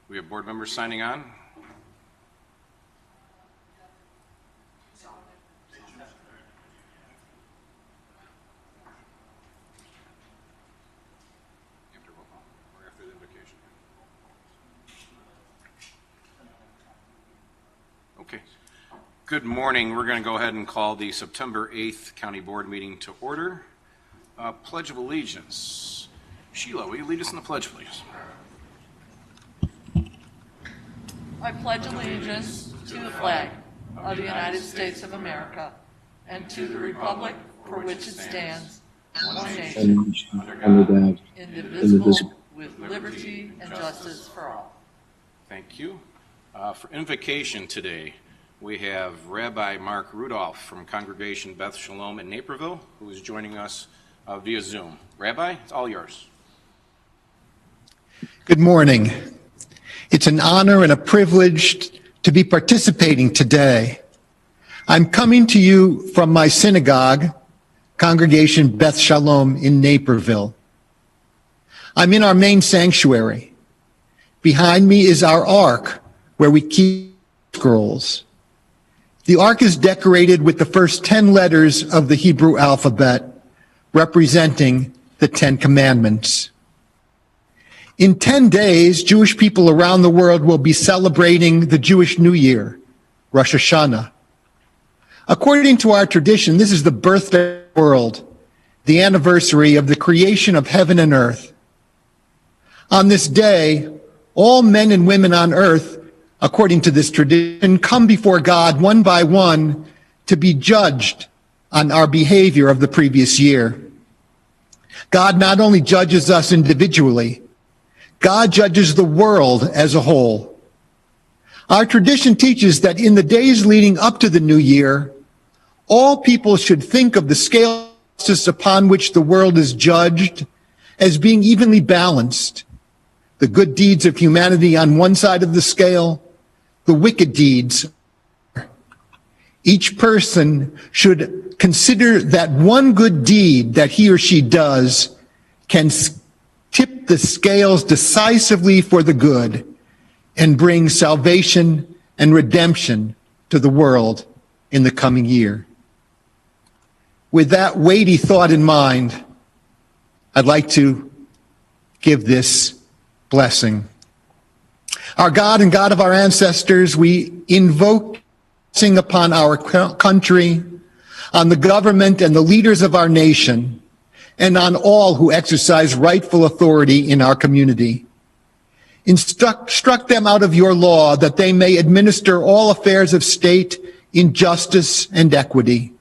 We have board members signing on. After the invocation. Okay. Good morning. We're going to go ahead and call the September 8th County Board meeting to order. Pledge of Allegiance. Sheila, will you lead us in the pledge, please? I pledge allegiance to the flag of the United States of America and to the republic for which it stands, one nation, under God, indivisible, with liberty and justice for all. Thank you. For invocation today, we have Rabbi Mark Rudolph from Congregation Beth Shalom in Naperville, who is joining us via Zoom. Rabbi, it's all yours. Good morning. It's an honor and a privilege to be participating today. I'm coming to you from my synagogue, Congregation Beth Shalom in Naperville. I'm in our main sanctuary. Behind me is our ark, where we keep scrolls. The ark is decorated with the first 10 letters of the Hebrew alphabet, representing the 10 Commandments. In 10 days, Jewish people around the world will be celebrating the Jewish New Year, Rosh Hashanah. According to our tradition, this is the birthday of the world, the anniversary of the creation of heaven and earth. On this day, all men and women on earth, according to this tradition, come before God one by one to be judged on our behavior of the previous year. God not only judges us individually, God judges the world as a whole. Our tradition teaches that in the days leading up to the new year, all people should think of the scale of justice upon which the world is judged as being evenly balanced. The good deeds of humanity on one side of the scale, the wicked deeds. Each person should consider that one good deed that he or she does can tip the scales decisively for the good and bring salvation and redemption to the world in the coming year. With that weighty thought in mind, I'd like to give this blessing. Our God and God of our ancestors, we invoke blessing upon our country, on the government and the leaders of our nation, and on all who exercise rightful authority in our community. Instruct them out of your law that they may administer all affairs of state in justice and equity.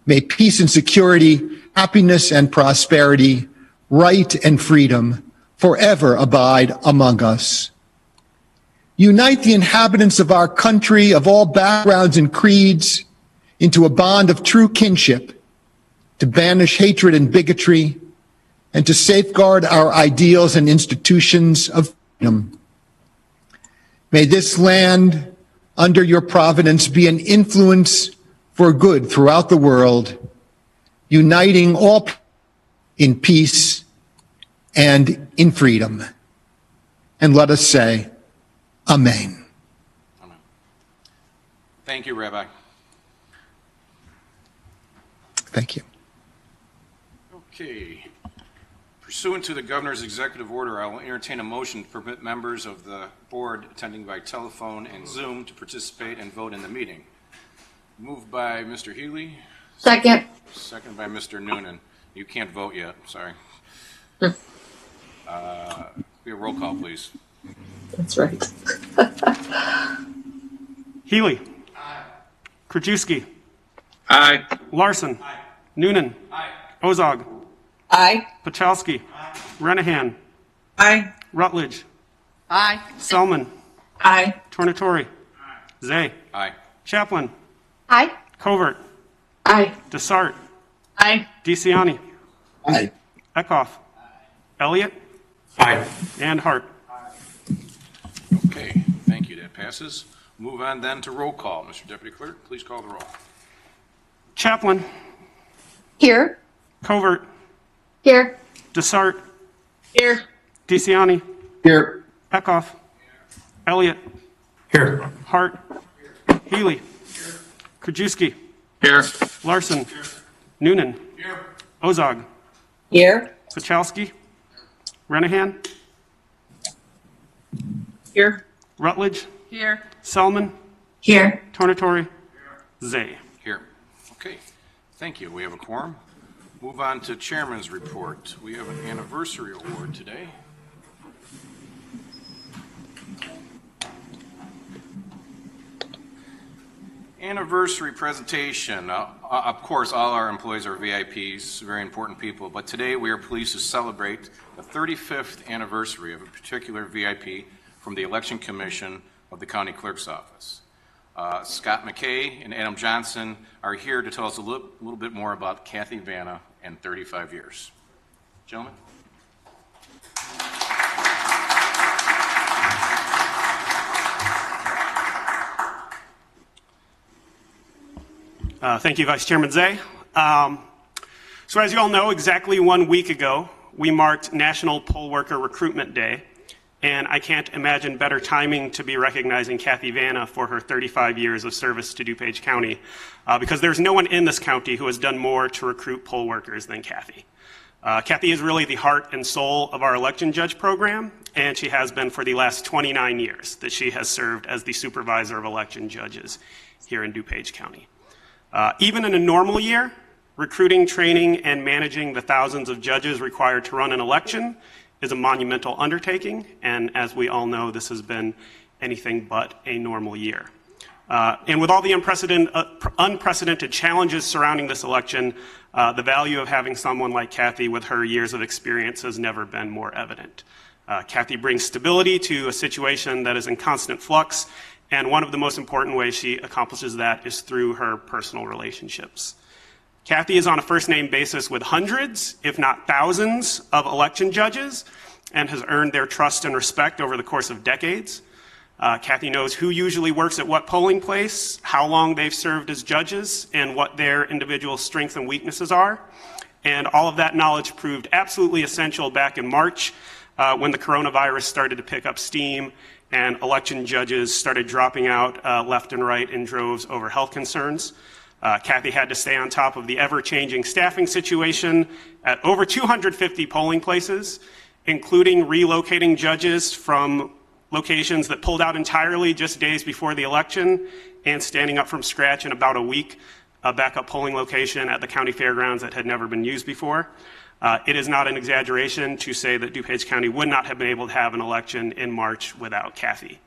May peace and security, happiness and prosperity, right and freedom forever abide among us. Unite the inhabitants of our country of all backgrounds and creeds into a bond of true kinship, to banish hatred and bigotry, and to safeguard our ideals and institutions of freedom. May this land, under your providence, be an influence for good throughout the world, uniting all in peace and in freedom. And let us say, Amen. Amen. Thank you, Rabbi. Thank you. Okay. Pursuant to the governor's executive order, I will entertain a motion to permit members of the board attending by telephone and Zoom to participate and vote in the meeting. Moved by Mr. Healy. Second. Second by Mr. Noonan. You can't vote yet, sorry. Be a roll call, please. That's right. Healy. Aye. Krajewski. Aye. Larson. Aye. Noonan. Aye. Ozog. Aye. Pachalski. Aye. Renahan. Aye. Rutledge. Aye. Selman. Aye. Tornatori. Aye. Zay. Aye. Chaplin. Aye. Covert. Aye. Desart. Aye. DeCiani. Aye. Eckhoff. Elliott. Aye. And Hart. Okay, thank you. That passes. Move on then to roll call. Mr. Deputy Clerk, please call the roll. Chaplin. Here. Covert. Here. Desart. Here. DeCiani. Here. Eckhoff. Elliott. Here. Hart. Healy. Krajewski. Here. Larson. Noonan. Ozog. Here. Pachowski. Renahan. Here. Rutledge. Here. Selman. Here. Tornatore. Zay. Here. Okay, thank you. We have a quorum. Move on to Chairman's report. We have an anniversary award today. Anniversary presentation. Of course, all our employees are VIPs, very important people, but today we are pleased to celebrate the 35th anniversary of a particular VIP from the Election Commission of the County Clerk's Office. Scott McKay and Adam Johnson are here to tell us a little bit more about Kathy Vanna and 35 years. Gentlemen. Thank you, Vice Chairman Zay. So as you all know, exactly 1 week ago, we marked National Poll Worker Recruitment Day, and I can't imagine better timing to be recognizing Kathy Vanna for her 35 years of service to DuPage County, because there's no one in this county who has done more to recruit poll workers than Kathy. Kathy is really the heart and soul of our election judge program, and she has been for the last 29 years that she has served as the supervisor of election judges here in DuPage County. Even in a normal year, recruiting, training, and managing the thousands of judges required to run an election is a monumental undertaking, and as we all know, this has been anything but a normal year. And with all the unprecedented challenges surrounding this election, the value of having someone like Kathy with her years of experience has never been more evident. Kathy brings stability to a situation that is in constant flux, and one of the most important ways she accomplishes that is through her personal relationships. Kathy is on a first-name basis with hundreds, if not thousands, of election judges and has earned their trust and respect over the course of decades. Kathy knows who usually works at what polling place, how long they've served as judges, and what their individual strengths and weaknesses are. And all of that knowledge proved absolutely essential back in March when the coronavirus started to pick up steam and election judges started dropping out left and right in droves over health concerns. Kathy had to stay on top of the ever-changing staffing situation at over 250 polling places, including relocating judges from locations that pulled out entirely just days before the election and standing up from scratch in about a week a backup polling location at the county fairgrounds that had never been used before. It is not an exaggeration to say that DuPage County would not have been able to have an election in March without Kathy.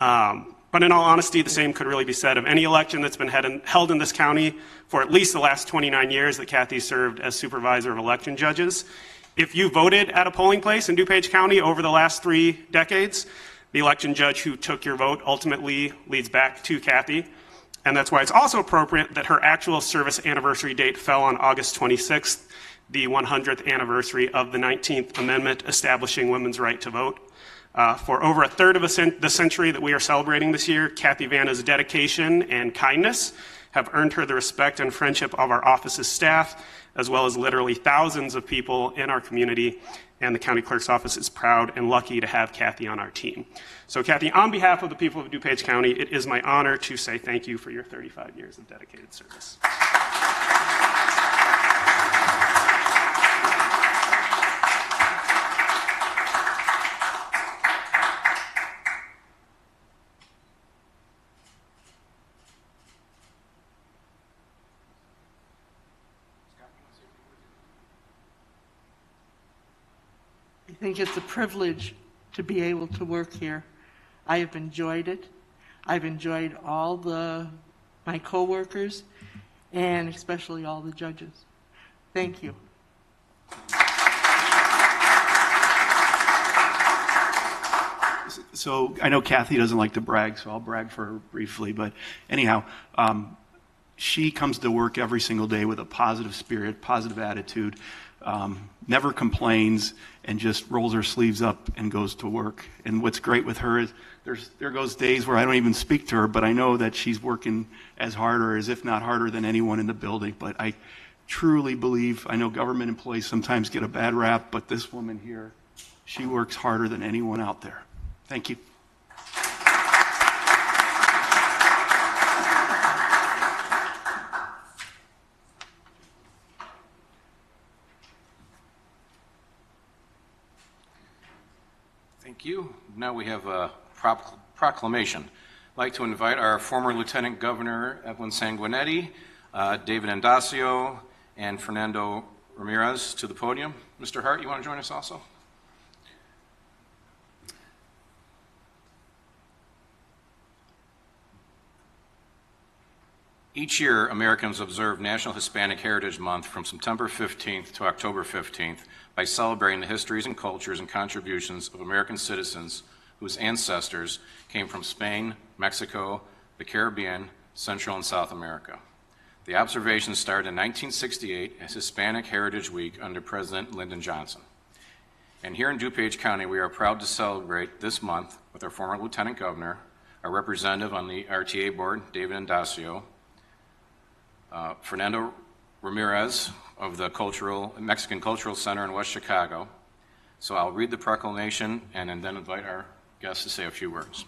But in all honesty, the same could really be said of any election that's been held in this county for at least the last 29 years that Kathy served as supervisor of election judges. If you voted at a polling place in DuPage County over the last 3 decades, the election judge who took your vote ultimately leads back to Kathy. And that's why it's also appropriate that her actual service anniversary date fell on August 26th, the 100th anniversary of the 19th Amendment establishing women's right to vote. For over a third of the century that we are celebrating this year, Kathy Vanna's dedication and kindness have earned her the respect and friendship of our office's staff, as well as literally thousands of people in our community, and the county clerk's office is proud and lucky to have Kathy on our team. So Kathy, on behalf of the people of DuPage County, it is my honor to say thank you for your 35 years of dedicated service. I think it's a privilege to be able to work here. I have enjoyed it. I've enjoyed all my coworkers and especially all the judges. Thank you. So I know Kathy doesn't like to brag, so I'll brag for her briefly. But anyhow, she comes to work every single day with a positive spirit, positive attitude, never complains, and just rolls her sleeves up and goes to work. And what's great with her is there goes days where I don't even speak to her, but I know that she's working as hard or as if not harder than anyone in the building. But I truly believe, I know government employees sometimes get a bad rap, but this woman here, she works harder than anyone out there. Thank you. Thank you. Now we have a proclamation. I'd like to invite our former Lieutenant Governor Evelyn Sanguinetti, David Andacio, and Fernando Ramirez to the podium. Mr. Hart, you want to join us also? Each year, Americans observe National Hispanic Heritage Month from September 15th to October 15th by celebrating the histories and cultures and contributions of American citizens whose ancestors came from Spain, Mexico, the Caribbean, Central and South America. The observation started in 1968 as Hispanic Heritage Week under President Lyndon Johnson. And here in DuPage County, we are proud to celebrate this month with our former Lieutenant Governor, our representative on the RTA board, David Andacio, Fernando Ramirez of the Mexican Cultural Center in West Chicago. So I'll read the proclamation and then invite our guests to say a few words.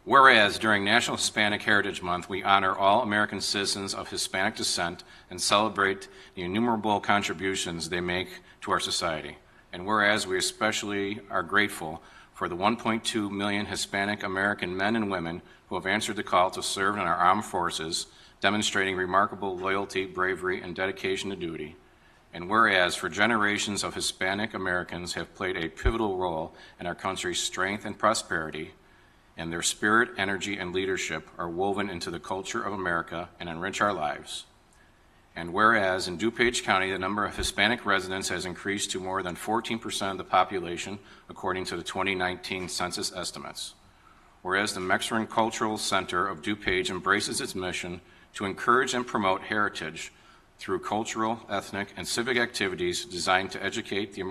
Whereas during National Hispanic Heritage Month, we honor all American citizens of Hispanic descent and celebrate the innumerable contributions they make to our society. And whereas we especially are grateful for the 1.2 million Hispanic American men and women who have answered the call to serve in our armed forces, demonstrating remarkable loyalty, bravery, and dedication to duty. And whereas for generations of Hispanic Americans have played a pivotal role in our country's strength and prosperity, and their spirit, energy, and leadership are woven into the culture of America and enrich our lives. And whereas in DuPage County, the number of Hispanic residents has increased to more than 14% of the population, according to the 2019 census estimates. Whereas the Mexican Cultural Center of DuPage embraces its mission to encourage and promote heritage through cultural, ethnic, and civic activities designed to educate the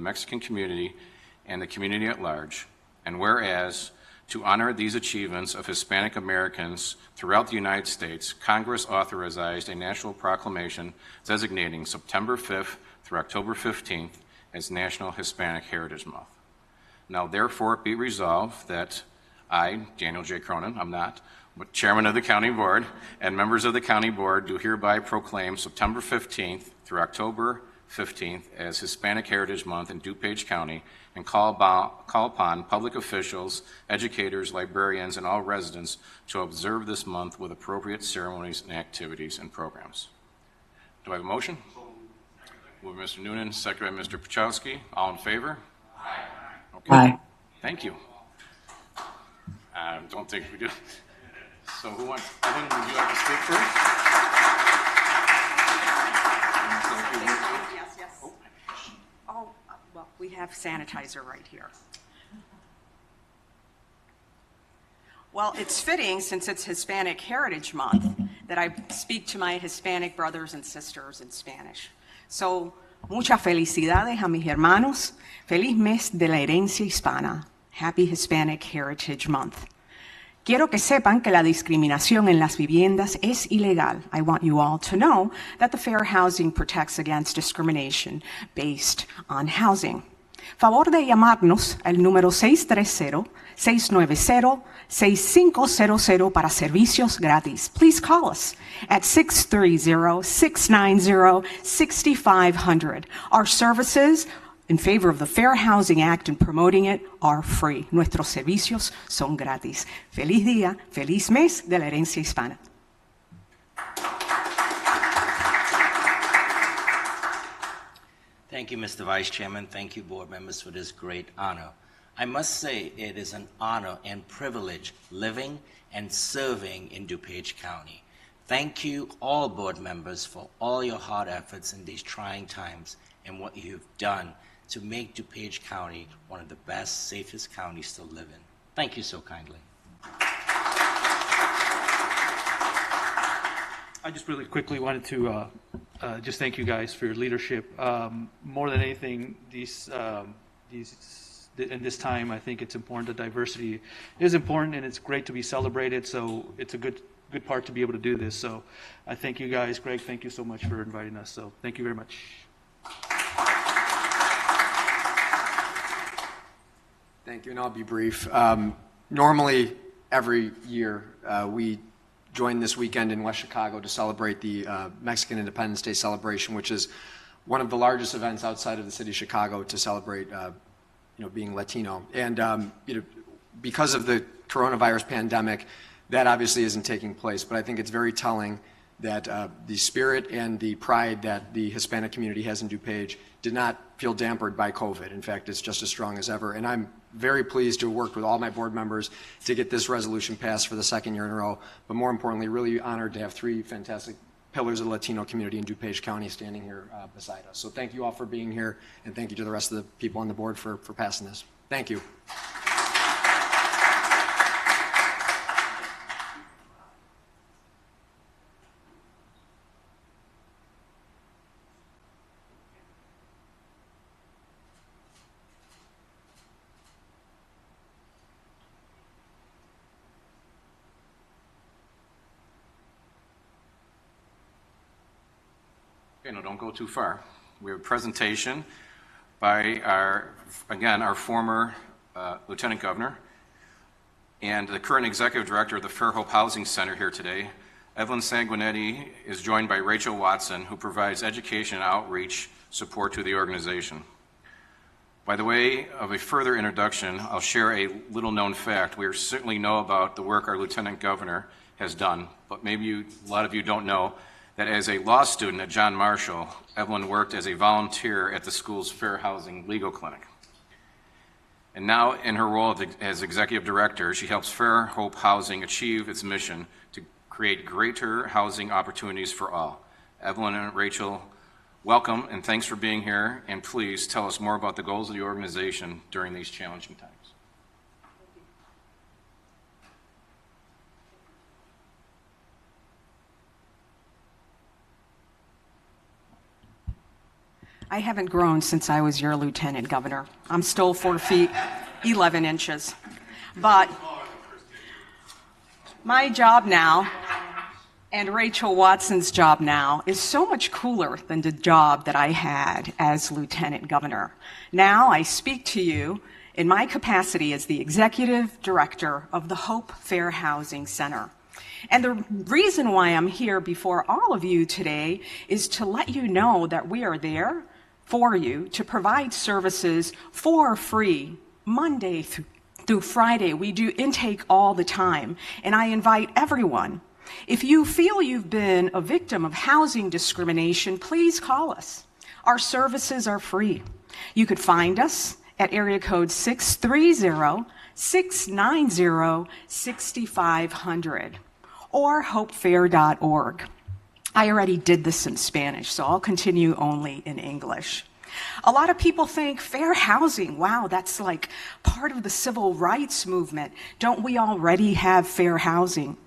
Mexican community and the community at large. And whereas, to honor these achievements of Hispanic Americans throughout the United States, Congress authorized a national proclamation designating September 5th through October 15th as National Hispanic Heritage Month. Now, therefore, be resolved that I, Daniel J. Cronin, I'm not, but Chairman of the County Board, and members of the County Board do hereby proclaim September 15th through October 15th as Hispanic Heritage Month in DuPage County, and call upon public officials, educators, librarians, and all residents to observe this month with appropriate ceremonies and activities and programs. Do I have a motion? Moved by Mr. Noonan, seconded by Mr. Pachowski. All in favor? Aye. Okay. Aye. Thank you. I don't think we do. So who wants, Evan, would you like to speak first? Yes. Oh, well, we have sanitizer right here. Well, it's fitting, since it's Hispanic Heritage Month, that I speak to my Hispanic brothers and sisters in Spanish. So, muchas felicidades a mis hermanos. Feliz mes de la herencia hispana. Happy Hispanic Heritage Month. Quiero que sepan que la discriminación en las viviendas es ilegal. I want you all to know that the Fair Housing protects against discrimination based on housing. Favor de llamarnos al número 630-690-6500 para servicios gratis. Please call us at 630-690-6500. Our services in favor of the Fair Housing Act and promoting it are free. Nuestros servicios son gratis. Feliz día, feliz mes de la herencia hispana. Thank you, Mr. Vice Chairman. Thank you, board members, for this great honor. I must say it is an honor and privilege living and serving in DuPage County. Thank you, all board members, for all your hard efforts in these trying times and what you've done to make DuPage County one of the best, safest counties to live in. Thank you so kindly. I just really quickly wanted to just thank you guys for your leadership. More than anything, in this time, I think it's important that diversity is important, and it's great to be celebrated. So it's a good part to be able to do this. So I thank you guys. Greg, thank you so much for inviting us. So thank you very much. Thank you, and I'll be brief. Normally, every year, we join this weekend in West Chicago to celebrate the Mexican Independence Day celebration, which is one of the largest events outside of the city of Chicago to celebrate being Latino. And, because of the coronavirus pandemic, that obviously isn't taking place. But I think it's very telling that the spirit and the pride that the Hispanic community has in DuPage did not feel dampened by COVID. In fact, it's just as strong as ever. And I'm very pleased to have worked with all my board members to get this resolution passed for the second year in a row. But more importantly, really honored to have three fantastic pillars of the Latino community in DuPage County standing here beside us. So thank you all for being here, and thank you to the rest of the people on the board for passing this. Thank you. Okay, no, don't go too far. We have a presentation by our former Lieutenant Governor and the current Executive Director of the Fairhope Housing Center here today. Evelyn Sanguinetti is joined by Rachel Watson, who provides education and outreach support to the organization. By the way of a further introduction, I'll share a little known fact. We certainly know about the work our Lieutenant Governor has done, but maybe a lot of you don't know that as a law student at John Marshall, Evelyn worked as a volunteer at the school's Fair Housing Legal Clinic. And now in her role as Executive Director, she helps Fairhope Housing achieve its mission to create greater housing opportunities for all. Evelyn and Rachel, welcome and thanks for being here, and please tell us more about the goals of the organization during these challenging times. I haven't grown since I was your lieutenant governor. I'm still 4 feet, 11 inches. But my job now, and Rachel Watson's job now, is so much cooler than the job that I had as lieutenant governor. Now I speak to you in my capacity as the executive director of the Hope Fair Housing Center. And the reason why I'm here before all of you today is to let you know that we are there for you to provide services for free Monday through Friday. We do intake all the time, and I invite everyone. If you feel you've been a victim of housing discrimination, please call us. Our services are free. You could find us at area code 630-690-6500 or hopefair.org. I already did this in Spanish, so I'll continue only in English. A lot of people think fair housing, wow, that's like part of the civil rights movement. Don't we already have fair housing?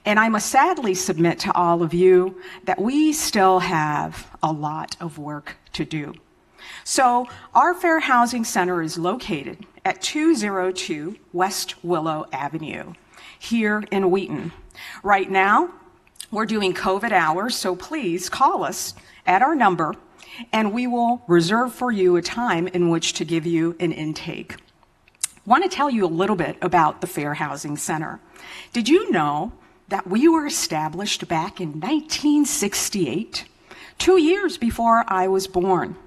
And I must sadly submit to all of you that we still have a lot of work to do. So our Fair Housing Center is located at 202 West Willow Avenue here in Wheaton. Right now, we're doing COVID hours, so please call us at our number and we will reserve for you a time in which to give you an intake. I want to tell you a little bit about the Fair Housing Center. Did you know that we were established back in 1968, 2 years before I was born?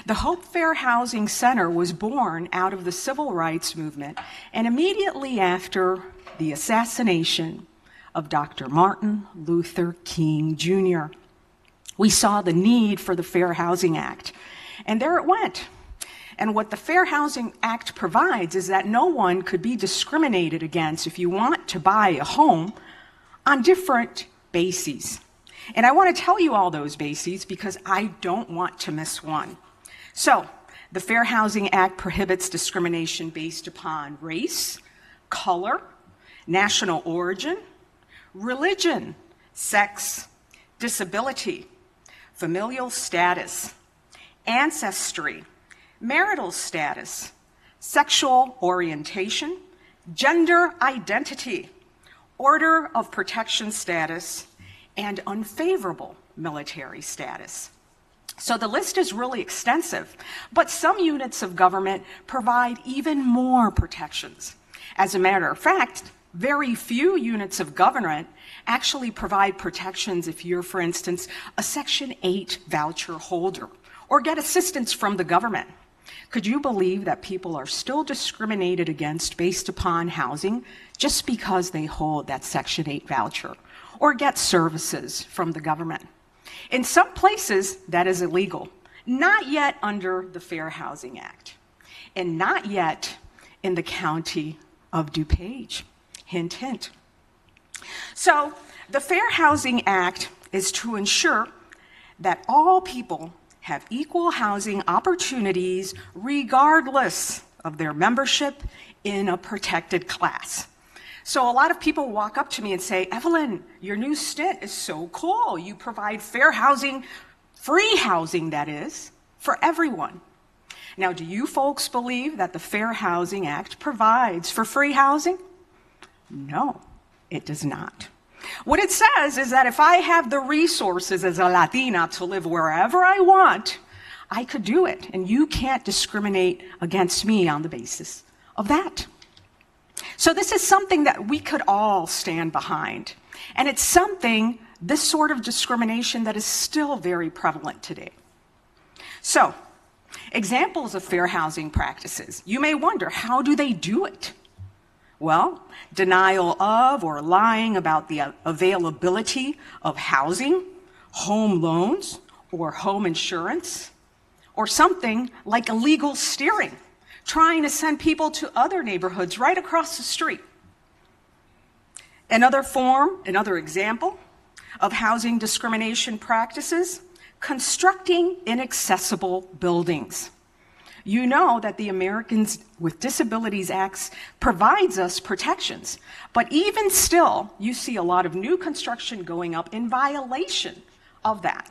The Hope Fair Housing Center was born out of the civil rights movement and immediately after the assassination of Dr. Martin Luther King Jr. We saw the need for the Fair Housing Act, and there it went. And what the Fair Housing Act provides is that no one could be discriminated against if you want to buy a home on different bases. And I want to tell you all those bases because I don't want to miss one. So, the Fair Housing Act prohibits discrimination based upon race, color, national origin, religion, sex, disability, familial status, ancestry, marital status, sexual orientation, gender identity, order of protection status, and unfavorable military status. So the list is really extensive, but some units of government provide even more protections. As a matter of fact, very few units of government actually provide protections if you're, for instance, a Section 8 voucher holder or get assistance from the government. Could you believe that people are still discriminated against based upon housing just because they hold that Section 8 voucher or get services from the government? In some places, that is illegal. Not yet under the Fair Housing Act, and not yet in the county of DuPage. Hint, hint. So, the Fair Housing Act is to ensure that all people have equal housing opportunities regardless of their membership in a protected class. So a lot of people walk up to me and say, Evelyn, your new stint is so cool. You provide fair housing, free housing that is, for everyone. Now, do you folks believe that the Fair Housing Act provides for free housing? No, it does not. What it says is that if I have the resources as a Latina to live wherever I want, I could do it, and you can't discriminate against me on the basis of that. So this is something that we could all stand behind, and it's something, this sort of discrimination, that is still very prevalent today. So, examples of fair housing practices. You may wonder, how do they do it? Well, denial of or lying about the availability of housing, home loans, or home insurance, or something like illegal steering, trying to send people to other neighborhoods right across the street. Another example of housing discrimination practices, constructing inaccessible buildings. You know that the Americans with Disabilities Act provides us protections, but even still, you see a lot of new construction going up in violation of that.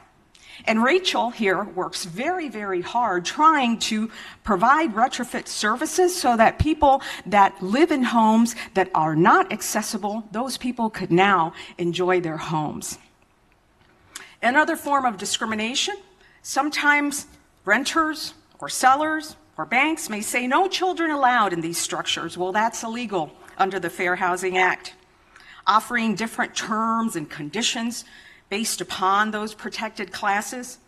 And Rachel here works very, very hard trying to provide retrofit services so that people that live in homes that are not accessible, those people could now enjoy their homes. Another form of discrimination, sometimes renters or sellers or banks may say no children allowed in these structures. Well, that's illegal under the Fair Housing Act. Offering different terms and conditions based upon those protected classes.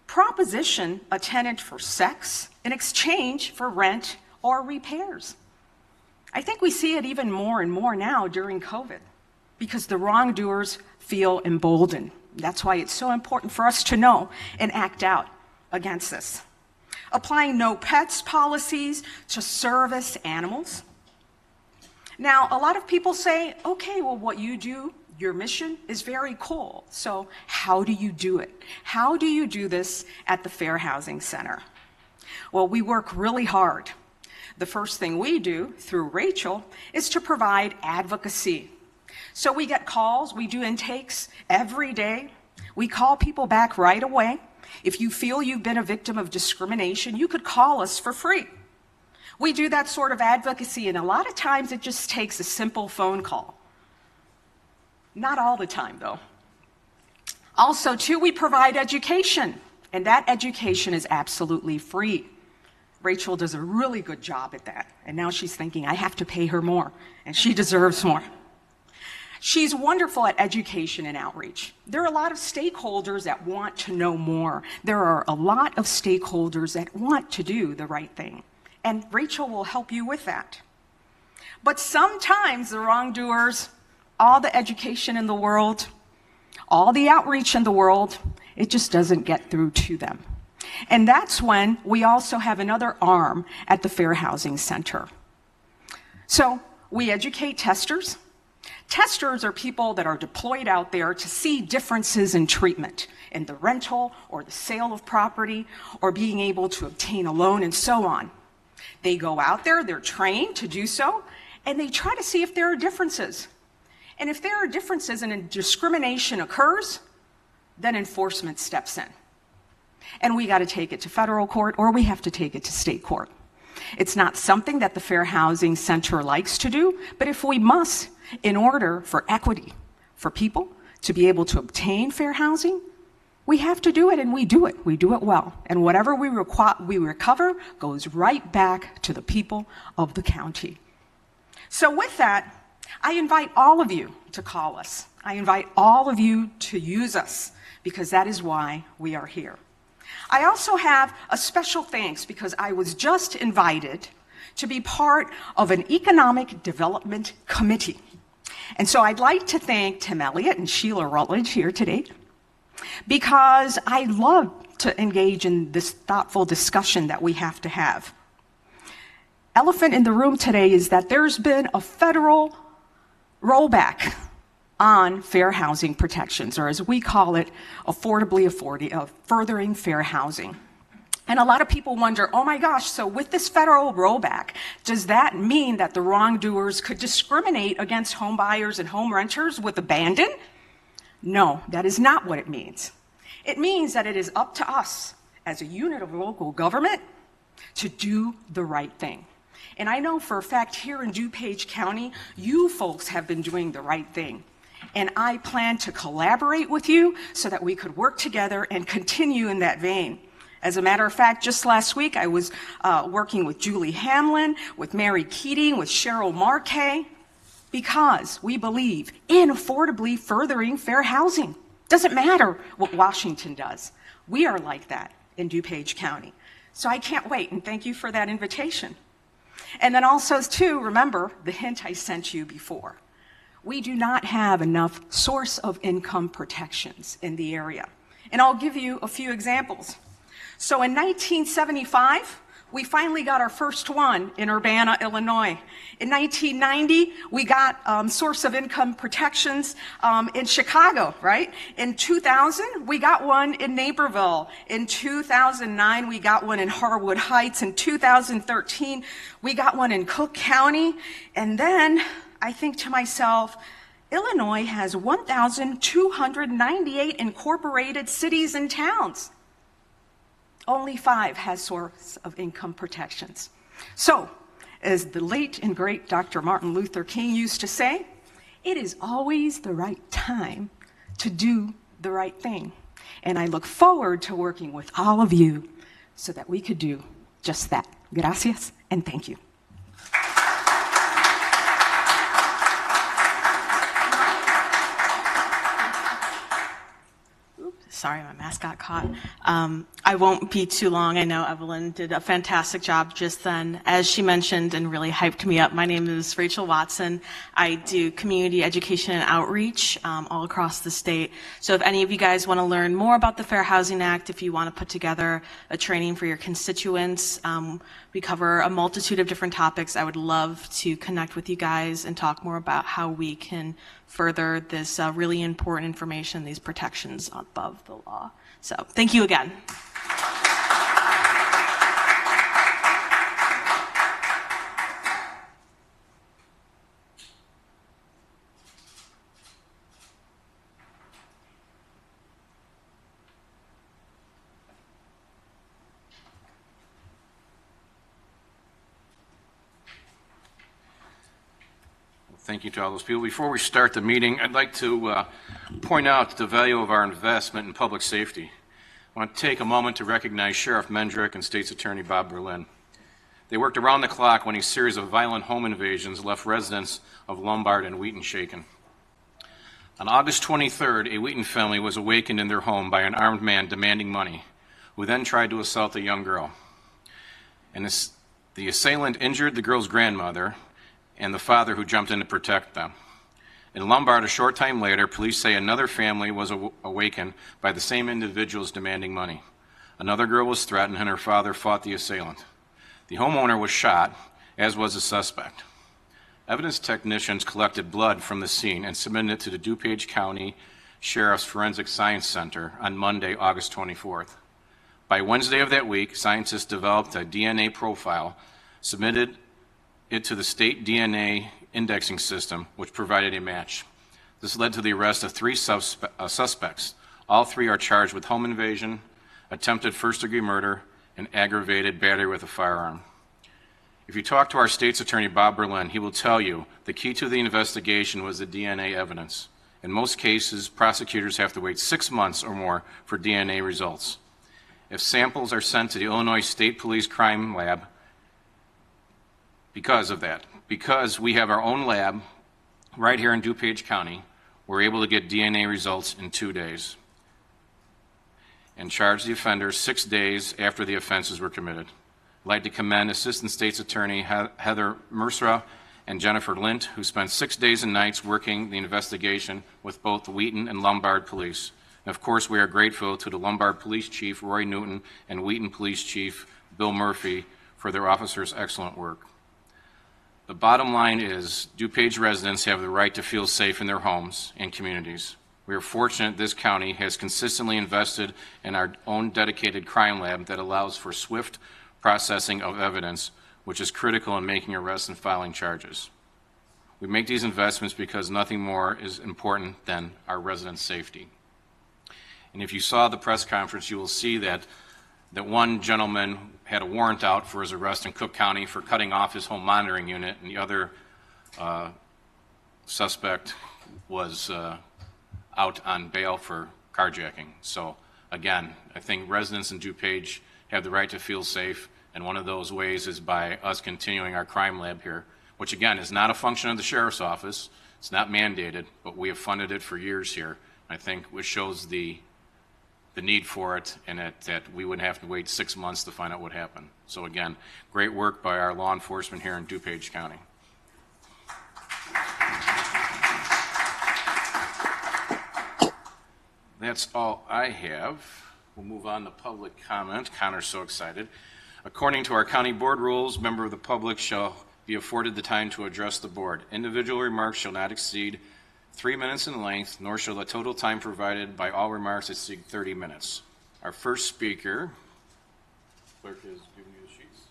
Proposition a tenant for sex in exchange for rent or repairs. I think we see it even more and more now during COVID because the wrongdoers feel emboldened. That's why it's so important for us to know and act out against this. Applying no pets policies to service animals. Now, a lot of people say, okay, well, what you do, your mission is very cool. So how do you do it? How do you do this at the Fair Housing Center? Well, we work really hard. The first thing we do through Rachel is to provide advocacy. So we get calls, we do intakes every day. We call people back right away. If you feel you've been a victim of discrimination, you could call us for free. We do that sort of advocacy, and a lot of times it just takes a simple phone call. Not all the time, though. Also, too, we provide education, and that education is absolutely free. Rachel does a really good job at that, and now she's thinking, I have to pay her more, and she deserves more. She's wonderful at education and outreach. There are a lot of stakeholders that want to know more. There are a lot of stakeholders that want to do the right thing, and Rachel will help you with that. But sometimes the wrongdoers, all the education in the world, all the outreach in the world, it just doesn't get through to them. And that's when we also have another arm at the Fair Housing Center. So we educate testers. Testers are people that are deployed out there to see differences in treatment in the rental or the sale of property or being able to obtain a loan and so on. They go out there, they're trained to do so, and they try to see if there are differences. And if there are differences and discrimination occurs, then enforcement steps in. And we got to take it to federal court or we have to take it to state court. It's not something that the Fair Housing Center likes to do, but if we must, in order for equity, for people to be able to obtain fair housing, we have to do it, and we do it. We do it well. And whatever we recover goes right back to the people of the county. So with that, I invite all of you to call us. I invite all of you to use us, because that is why we are here. I also have a special thanks because I was just invited to be part of an economic development committee. And so I'd like to thank Tim Elliott and Sheila Rutledge here today, because I love to engage in this thoughtful discussion that we have to have. Elephant in the room today is that there's been a federal rollback on fair housing protections, or as we call it, furthering fair housing. And a lot of people wonder, oh my gosh, so with this federal rollback, does that mean that the wrongdoers could discriminate against home buyers and home renters with abandon? No, that is not what it means. It means that it is up to us as a unit of local government to do the right thing. And I know for a fact here in DuPage County, you folks have been doing the right thing. And I plan to collaborate with you so that we could work together and continue in that vein. As a matter of fact, just last week, I was working with Julie Hamlin, with Mary Keating, with Cheryl Marquet, because we believe in affordably furthering fair housing. Doesn't matter what Washington does. We are like that in DuPage County. So I can't wait, and thank you for that invitation. And then also, too, remember the hint I sent you before. We do not have enough source of income protections in the area. And I'll give you a few examples. So in 1975, we finally got our first one in Urbana, Illinois. In 1990, we got source of income protections in Chicago, right? In 2000, we got one in Naperville. In 2009, we got one in Harwood Heights. In 2013, we got one in Cook County. And then I think to myself, Illinois has 1,298 incorporated cities and towns. Only 5 has source of income protections. So, as the late and great Dr. Martin Luther King used to say, it is always the right time to do the right thing. And I look forward to working with all of you so that we could do just that. Gracias and thank you. Sorry, my mask got caught. I won't be too long. I know Evelyn did a fantastic job just then. As she mentioned and really hyped me up, my name is Rachel Watson. I do community education and outreach all across the state. So if any of you guys want to learn more about the Fair Housing Act, if you want to put together a training for your constituents, we cover a multitude of different topics. I would love to connect with you guys and talk more about how we can further this really important information, these protections above the law. So thank you again. Thank you to all those people. Before we start the meeting, I'd like to point out the value of our investment in public safety. I want to take a moment to recognize Sheriff Mendrick and State's Attorney Bob Berlin. They worked around the clock when a series of violent home invasions left residents of Lombard and Wheaton shaken. On August 23rd, a Wheaton family was awakened in their home by an armed man demanding money, who then tried to assault a young girl. And the assailant injured the girl's grandmother and the father who jumped in to protect them. In Lombard, a short time later, police say another family was awakened by the same individuals demanding money. Another girl was threatened and her father fought the assailant. The homeowner was shot, as was the suspect. Evidence technicians collected blood from the scene and submitted it to the DuPage County Sheriff's Forensic Science Center on Monday, August 24th. By Wednesday of that week, scientists developed a DNA profile, submitted it to the state DNA indexing system, which provided a match. This led to the arrest of 3 suspects. All 3 are charged with home invasion, attempted first-degree murder, and aggravated battery with a firearm. If you talk to our state's attorney, Bob Berlin, he will tell you the key to the investigation was the DNA evidence. In most cases, prosecutors have to wait 6 months or more for DNA results. If samples are sent to the Illinois State Police Crime Lab, because we have our own lab right here in DuPage County, we're able to get DNA results in 2 days. and charged the offenders 6 days after the offenses were committed. I'd like to commend Assistant State's Attorney Heather Mercer and Jennifer Lint, who spent 6 days and nights working the investigation with both the Wheaton and Lombard Police. And of course, we are grateful to the Lombard Police Chief, Roy Newton, and Wheaton Police Chief, Bill Murphy, for their officers' excellent work. The bottom line is, DuPage residents have the right to feel safe in their homes and communities. We are fortunate this county has consistently invested in our own dedicated crime lab that allows for swift processing of evidence, which is critical in making arrests and filing charges. We make these investments because nothing more is important than our residents' safety. And if you saw the press conference, you will see that one gentleman had a warrant out for his arrest in Cook County for cutting off his home monitoring unit, and the other suspect was out on bail for carjacking. So again, I think residents in DuPage have the right to feel safe, and one of those ways is by us continuing our crime lab here, which again is not a function of the sheriff's office. It's not mandated, but we have funded it for years here. I think which shows the need for it, and that we wouldn't have to wait 6 months to find out what happened. So again, great work by our law enforcement here in DuPage County. That's all I have. We'll move on to public comment. Connor's so excited. According to our county board rules, member of the public shall be afforded the time to address the board. Individual remarks shall not exceed 3 minutes in length, nor shall the total time provided by all remarks exceed 30 minutes. Our first speaker, clerk is giving you the sheets.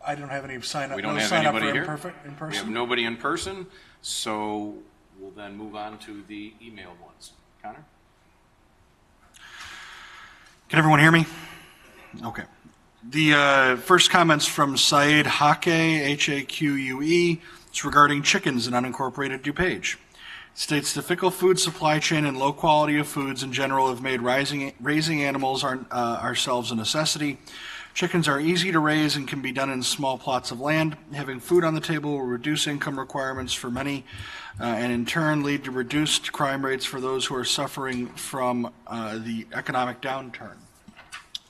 I don't have any sign up. We don't no have sign anybody up for here. in person. We have nobody in person, so we'll then move on to the emailed ones. Connor? Can everyone hear me? Okay. The first comment's from Saeed Hake, H-A-Q-U-E. It's regarding chickens in unincorporated DuPage. It states the fickle food supply chain and low quality of foods in general have made raising animals ourselves a necessity. Chickens are easy to raise and can be done in small plots of land. Having food on the table will reduce income requirements for many and in turn lead to reduced crime rates for those who are suffering from the economic downturn.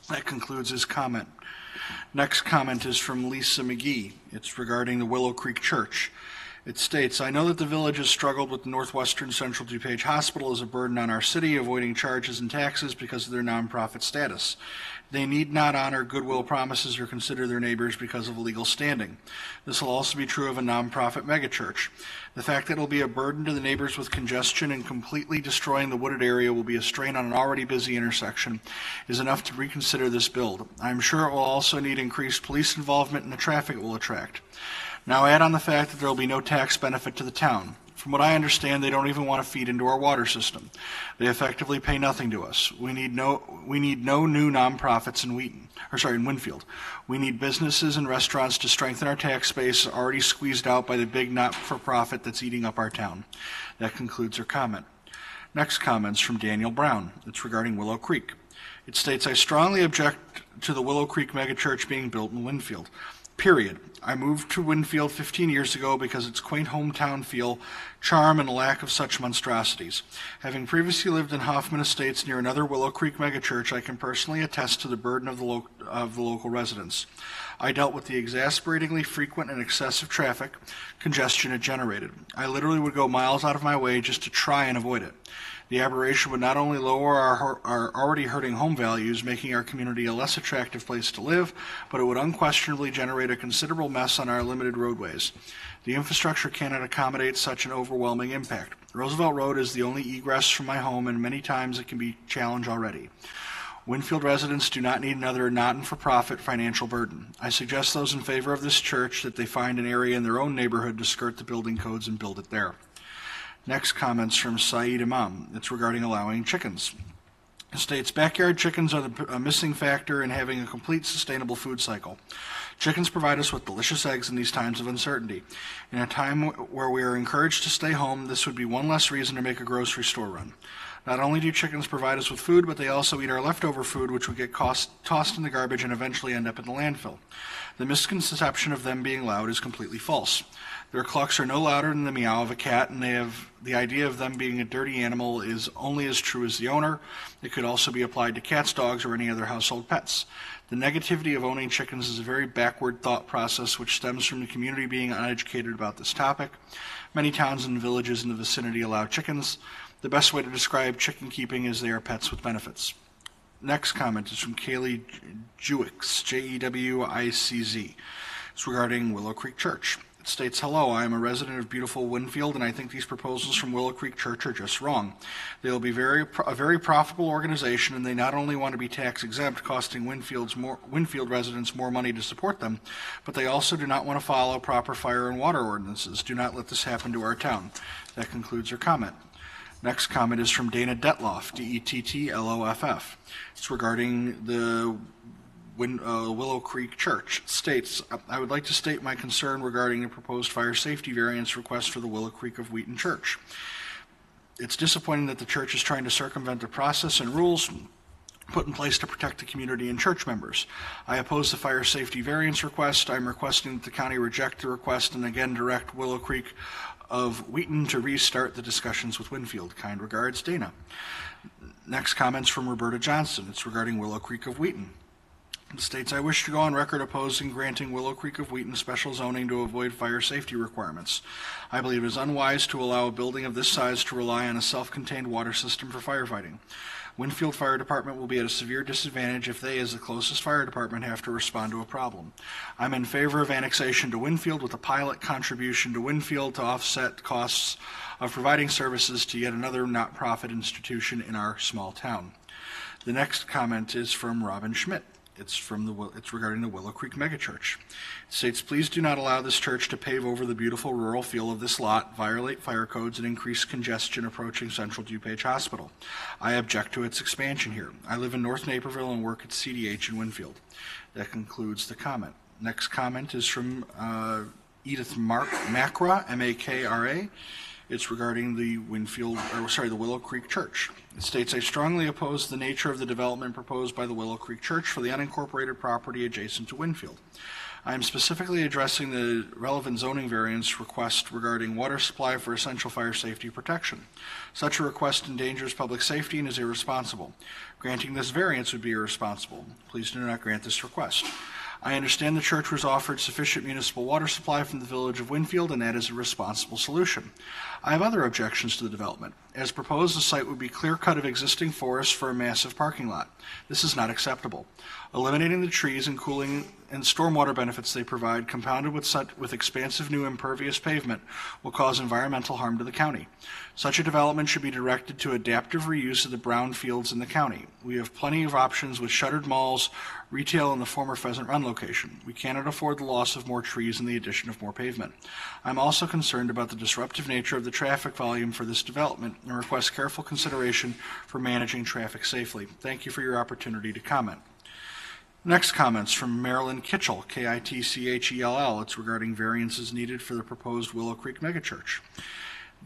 That concludes his comment. Next comment is from Lisa McGee. It's regarding the Willow Creek Church. It states, I know that the village has struggled with the Northwestern Central DuPage Hospital as a burden on our city, avoiding charges and taxes because of their nonprofit status. They need not honor goodwill promises or consider their neighbors because of legal standing. This will also be true of a nonprofit megachurch. The fact that it will be a burden to the neighbors with congestion and completely destroying the wooded area will be a strain on an already busy intersection is enough to reconsider this build. I'm sure it will also need increased police involvement in the traffic it will attract. Now add on the fact that there will be no tax benefit to the town. From what I understand, they don't even want to feed into our water system. They effectively pay nothing to us. We need no new nonprofits in Winfield. We need businesses and restaurants to strengthen our tax base already squeezed out by the big not-for-profit that's eating up our town. That concludes her comment. Next comment's from Daniel Brown. It's regarding Willow Creek. It states, I strongly object to the Willow Creek megachurch being built in Winfield. Period. I moved to Winfield 15 years ago because its quaint hometown feel, charm, and a lack of such monstrosities. Having previously lived in Hoffman Estates near another Willow Creek megachurch, I can personally attest to the burden of the local residents. I dealt with the exasperatingly frequent and excessive traffic congestion it generated. I literally would go miles out of my way just to try and avoid it. The aberration would not only lower our already hurting home values, making our community a less attractive place to live, but it would unquestionably generate a considerable mess on our limited roadways. The infrastructure cannot accommodate such an overwhelming impact. Roosevelt Road is the only egress from my home, and many times it can be a challenge already. Winfield residents do not need another not-for-profit financial burden. I suggest those in favor of this church that they find an area in their own neighborhood to skirt the building codes and build it there. Next comment's from Saeed Imam. It's regarding allowing chickens. It states, backyard chickens are a missing factor in having a complete sustainable food cycle. Chickens provide us with delicious eggs in these times of uncertainty. In a time where we are encouraged to stay home, this would be one less reason to make a grocery store run. Not only do chickens provide us with food, but they also eat our leftover food, which would get tossed in the garbage and eventually end up in the landfill. The misconception of them being loud is completely false. Their clucks are no louder than the meow of a cat, and the idea of them being a dirty animal is only as true as the owner. It could also be applied to cats, dogs, or any other household pets. The negativity of owning chickens is a very backward thought process which stems from the community being uneducated about this topic. Many towns and villages in the vicinity allow chickens. The best way to describe chicken keeping is they are pets with benefits. Next comment is from Kaylee Jewicz, Jewicz. It's regarding Willow Creek Church. It states, hello, I am a resident of beautiful Winfield, and I think these proposals from Willow Creek Church are just wrong. They will be a very profitable organization, and they not only want to be tax exempt, costing Winfield residents more money to support them, but they also do not want to follow proper fire and water ordinances. Do not let this happen to our town. That concludes her comment. Next comment is from Dana Detloff, Dettloff. It's regarding the Willow Creek Church. It states, I would like to state my concern regarding the proposed fire safety variance request for the Willow Creek of Wheaton Church. It's disappointing that the church is trying to circumvent the process and rules put in place to protect the community and church members. I oppose the fire safety variance request. I'm requesting that the county reject the request and again direct Willow Creek of Wheaton to restart the discussions with Winfield. Kind regards, Dana. Next comments from Roberta Johnson. It's regarding Willow Creek of Wheaton. It states, I wish to go on record opposing granting Willow Creek of Wheaton special zoning to avoid fire safety requirements. I believe it is unwise to allow a building of this size to rely on a self-contained water system for firefighting. Winfield Fire Department will be at a severe disadvantage if they, as the closest fire department, have to respond to a problem. I'm in favor of annexation to Winfield with a pilot contribution to Winfield to offset costs of providing services to yet another not-profit institution in our small town. The next comment is from Robin Schmidt. It's regarding the Willow Creek Megachurch. It states, please do not allow this church to pave over the beautiful rural feel of this lot, violate fire codes, and increase congestion approaching Central DuPage Hospital. I object to its expansion here. I live in North Naperville and work at CDH in Winfield. That concludes the comment. Next comment is from Edith Makra, M-A-K-R-A. It's regarding the Willow Creek Church. It states, I strongly oppose the nature of the development proposed by the Willow Creek Church for the unincorporated property adjacent to Winfield. I am specifically addressing the relevant zoning variance request regarding water supply for essential fire safety protection. Such a request endangers public safety and is irresponsible. Granting this variance would be irresponsible. Please do not grant this request. I understand the church was offered sufficient municipal water supply from the village of Winfield, and that is a responsible solution. I have other objections to the development. As proposed, the site would be clear-cut of existing forests for a massive parking lot. This is not acceptable. Eliminating the trees and cooling and stormwater benefits they provide, compounded with expansive new impervious pavement, will cause environmental harm to the county. Such a development should be directed to adaptive reuse of the brown fields in the county. We have plenty of options with shuttered malls, retail, and the former Pheasant Run location. We cannot afford the loss of more trees and the addition of more pavement. I'm also concerned about the disruptive nature of the traffic volume for this development and request careful consideration for managing traffic safely. Thank you for your opportunity to comment. Next comments from Marilyn Kitchell, Kitchell. It's regarding variances needed for the proposed Willow Creek megachurch.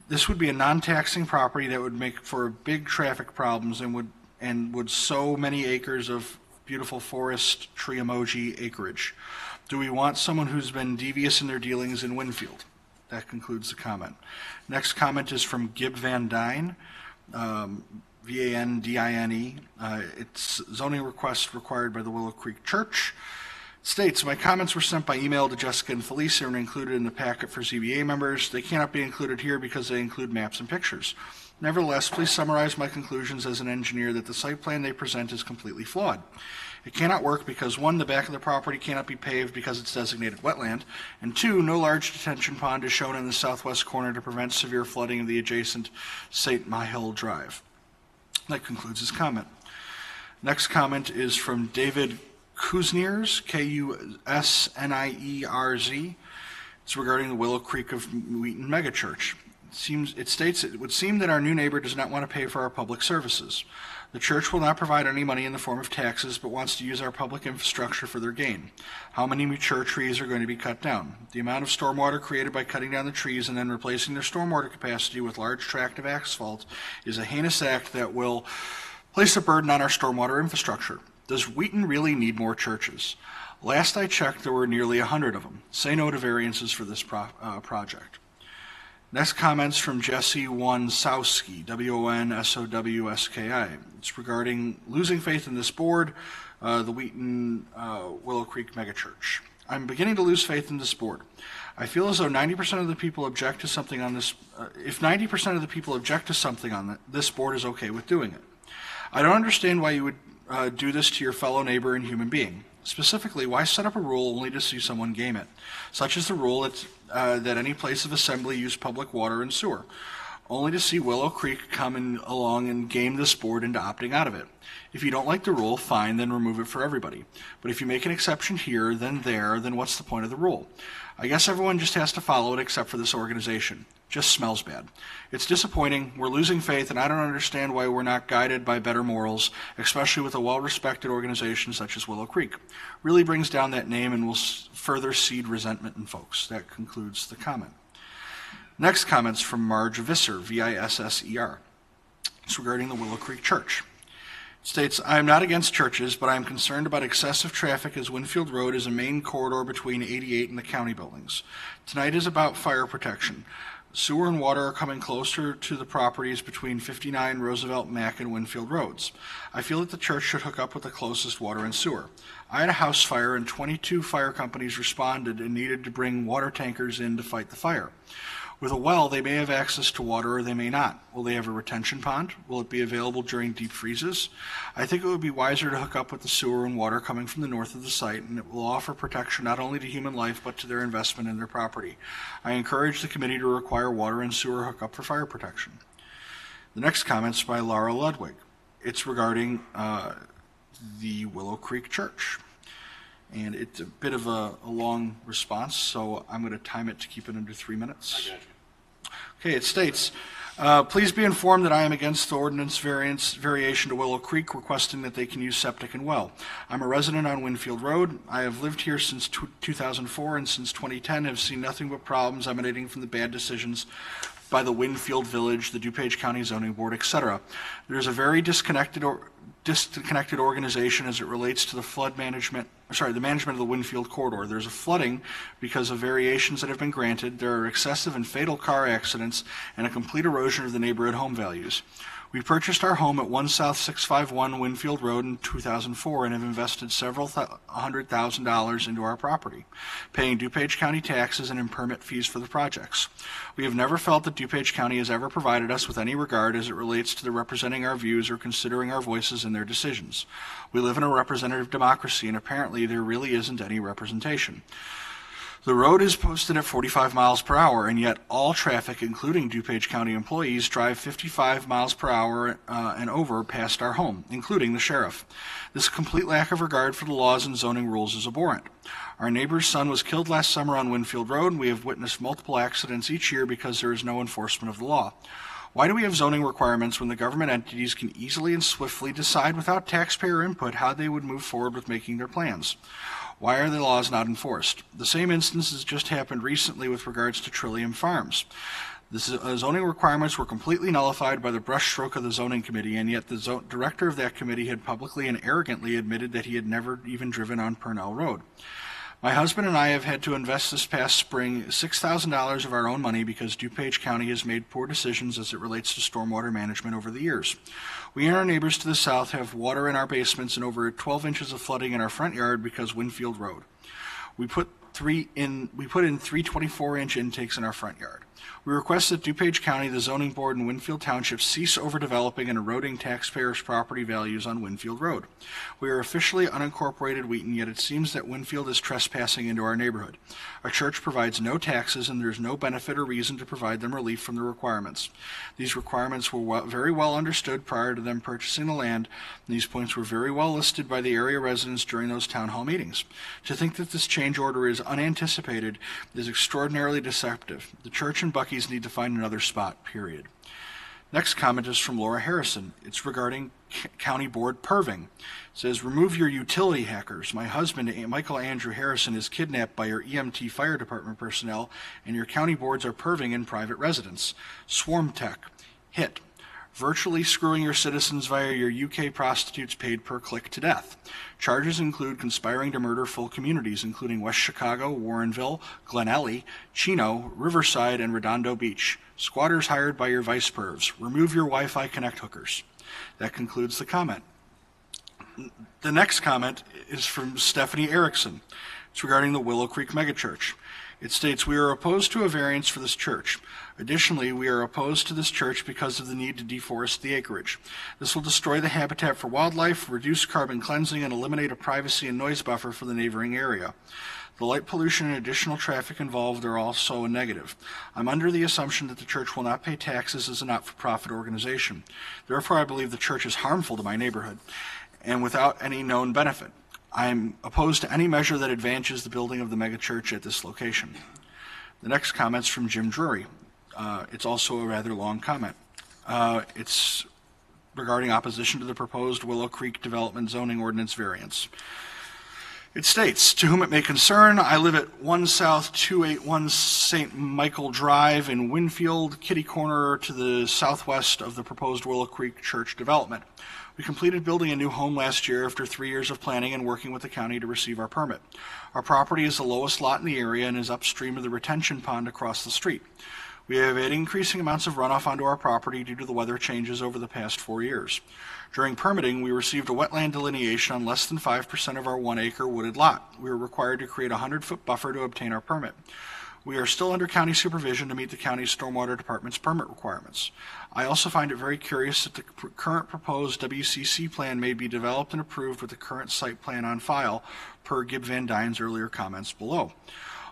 This would be a non-taxing property that would make for big traffic problems and would sow many acres of beautiful forest tree emoji acreage. Do we want someone who's been devious in their dealings in Winfield? That concludes the comment. Next comment is from Gib Van Dyne, Vandine. It's zoning request required by the Willow Creek Church. It states, my comments were sent by email to Jessica and Felicia and included in the packet for ZBA members. They cannot be included here because they include maps and pictures. Nevertheless, please summarize my conclusions as an engineer that the site plan they present is completely flawed. It cannot work because 1, the back of the property cannot be paved because it's designated wetland, and 2, no large detention pond is shown in the southwest corner to prevent severe flooding of the adjacent St. Mihiel Drive. That concludes his comment. Next comment is from David Kusniers, Kusnierz. It's regarding the Willow Creek of Wheaton megachurch. It states it would seem that our new neighbor does not want to pay for our public services. The church will not provide any money in the form of taxes, but wants to use our public infrastructure for their gain. How many mature trees are going to be cut down? The amount of stormwater created by cutting down the trees and then replacing their stormwater capacity with large tract of asphalt is a heinous act that will place a burden on our stormwater infrastructure. Does Wheaton really need more churches? Last I checked, there were nearly 100 of them. Say no to variances for this project. Next comments from Jesse Wonsowski, W-O-N-S-O-W-S-K-I. It's regarding losing faith in this board, the Wheaton Willow Creek megachurch. I'm beginning to lose faith in this board. I feel as though 90% of the people object to something on this. If 90% of the people object to something on it, this board is okay with doing it. I don't understand why you would do this to your fellow neighbor and human being. Specifically, why set up a rule only to see someone game it, such as the rule that any place of assembly use public water and sewer, only to see Willow Creek come along and game this board into opting out of it. If you don't like the rule, fine, then remove it for everybody. But if you make an exception here, then there, then what's the point of the rule? I guess everyone just has to follow it except for this organization. Just smells bad. It's disappointing, we're losing faith, and I don't understand why we're not guided by better morals, especially with a well-respected organization such as Willow Creek. Really brings down that name and will further seed resentment in folks. That concludes the comment. Next comment's from Marge Visser, V-I-S-S-E-R. It's regarding the Willow Creek Church. It states, I am not against churches, but I am concerned about excessive traffic as Winfield Road is a main corridor between 88 and the county buildings. Tonight is about fire protection. Sewer and water are coming closer to the properties between 59 Roosevelt, Mack, and Winfield Roads. I feel that the church should hook up with the closest water and sewer. I had a house fire and 22 fire companies responded and needed to bring water tankers in to fight the fire. With a well, they may have access to water or they may not. Will they have a retention pond? Will it be available during deep freezes? I think it would be wiser to hook up with the sewer and water coming from the north of the site, and it will offer protection not only to human life but to their investment in their property. I encourage the committee to require water and sewer hookup for fire protection. The next comment's by Laura Ludwig. It's regarding the Willow Creek Church. And it's a bit of a long response, so I'm going to time it to keep it under 3 minutes. I got you. Okay, it states, please be informed that I am against the ordinance variation to Willow Creek, requesting that they can use septic and well. I'm a resident on Winfield Road. I have lived here since 2004 and since 2010 have seen nothing but problems emanating from the bad decisions by the Winfield Village, the DuPage County Zoning Board, etc. There's a very disconnected organization as it relates to the management of the Winfield corridor. There's a flooding because of variations that have been granted. There are excessive and fatal car accidents and a complete erosion of the neighborhood home values. We purchased our home at 1 South 651 Winfield Road in 2004 and have invested several $100,000 into our property, paying DuPage County taxes and permit fees for the projects. We have never felt that DuPage County has ever provided us with any regard as it relates to the representing our views or considering our voices in their decisions. We live in a representative democracy, and apparently there really isn't any representation. The road is posted at 45 miles per hour, and yet all traffic, including DuPage County employees, drive 55 miles per hour and over past our home, including the sheriff. This complete lack of regard for the laws and zoning rules is abhorrent. Our neighbor's son was killed last summer on Winfield Road, and we have witnessed multiple accidents each year because there is no enforcement of the law. Why do we have zoning requirements when the government entities can easily and swiftly decide without taxpayer input how they would move forward with making their plans? Why are the laws not enforced? The same instances just happened recently with regards to Trillium Farms. The zoning requirements were completely nullified by the brushstroke of the zoning committee, and yet the director of that committee had publicly and arrogantly admitted that he had never even driven on Purnell Road. My husband and I have had to invest this past spring $6,000 of our own money because DuPage County has made poor decisions as it relates to stormwater management over the years. We and our neighbors to the south have water in our basements and over 12 inches of flooding in our front yard because Winfield Road. We put in 3 24-inch intakes in our front yard. We request that DuPage County, the zoning board, and Winfield Township cease overdeveloping and eroding taxpayers' property values on Winfield Road. We are officially unincorporated Wheaton, yet it seems that Winfield is trespassing into our neighborhood. Our church provides no taxes, and there is no benefit or reason to provide them relief from the requirements. These requirements were very well understood prior to them purchasing the land, and these points were very well listed by the area residents during those town hall meetings. To think that this change order is unanticipated is extraordinarily deceptive. The church and Buc-ee's need to find another spot, period. Next comment is from Laura Harrison. It's regarding County Board perving. It says, remove your utility hackers. My husband, Michael Andrew Harrison, is kidnapped by your EMT fire department personnel, and your county boards are perving in private residence. Swarm tech. Hit. Virtually screwing your citizens via your UK prostitutes paid per click to death. Charges include conspiring to murder full communities, including West Chicago, Warrenville, Glenelly, Chino, Riverside, and Redondo Beach. Squatters hired by your vice pervs. Remove your Wi-Fi Connect hookers. That concludes the comment. The next comment is from Stephanie Erickson. It's regarding the Willow Creek megachurch. It states, we are opposed to a variance for this church. Additionally, we are opposed to this church because of the need to deforest the acreage. This will destroy the habitat for wildlife, reduce carbon cleansing, and eliminate a privacy and noise buffer for the neighboring area. The light pollution and additional traffic involved are also a negative. I'm under the assumption that the church will not pay taxes as a not-for-profit organization. Therefore, I believe the church is harmful to my neighborhood and without any known benefit. I am opposed to any measure that advances the building of the megachurch at this location. The next comment's from Jim Drury. It's also a rather long comment. It's regarding opposition to the proposed Willow Creek Development Zoning Ordinance variance. It states, to whom it may concern, I live at 1 South 281 St. Michael Drive in Winfield, kitty corner to the southwest of the proposed Willow Creek Church development. We completed building a new home last year after 3 years of planning and working with the county to receive our permit. Our property is the lowest lot in the area and is upstream of the retention pond across the street. We have had increasing amounts of runoff onto our property due to the weather changes over the past 4 years. During permitting, we received a wetland delineation on less than 5% of our 1-acre wooded lot. We were required to create a 100-foot buffer to obtain our permit. We are still under county supervision to meet the county's stormwater department's permit requirements. I also find it very curious that the current proposed WCC plan may be developed and approved with the current site plan on file, per Gib Van Dyne's earlier comments below.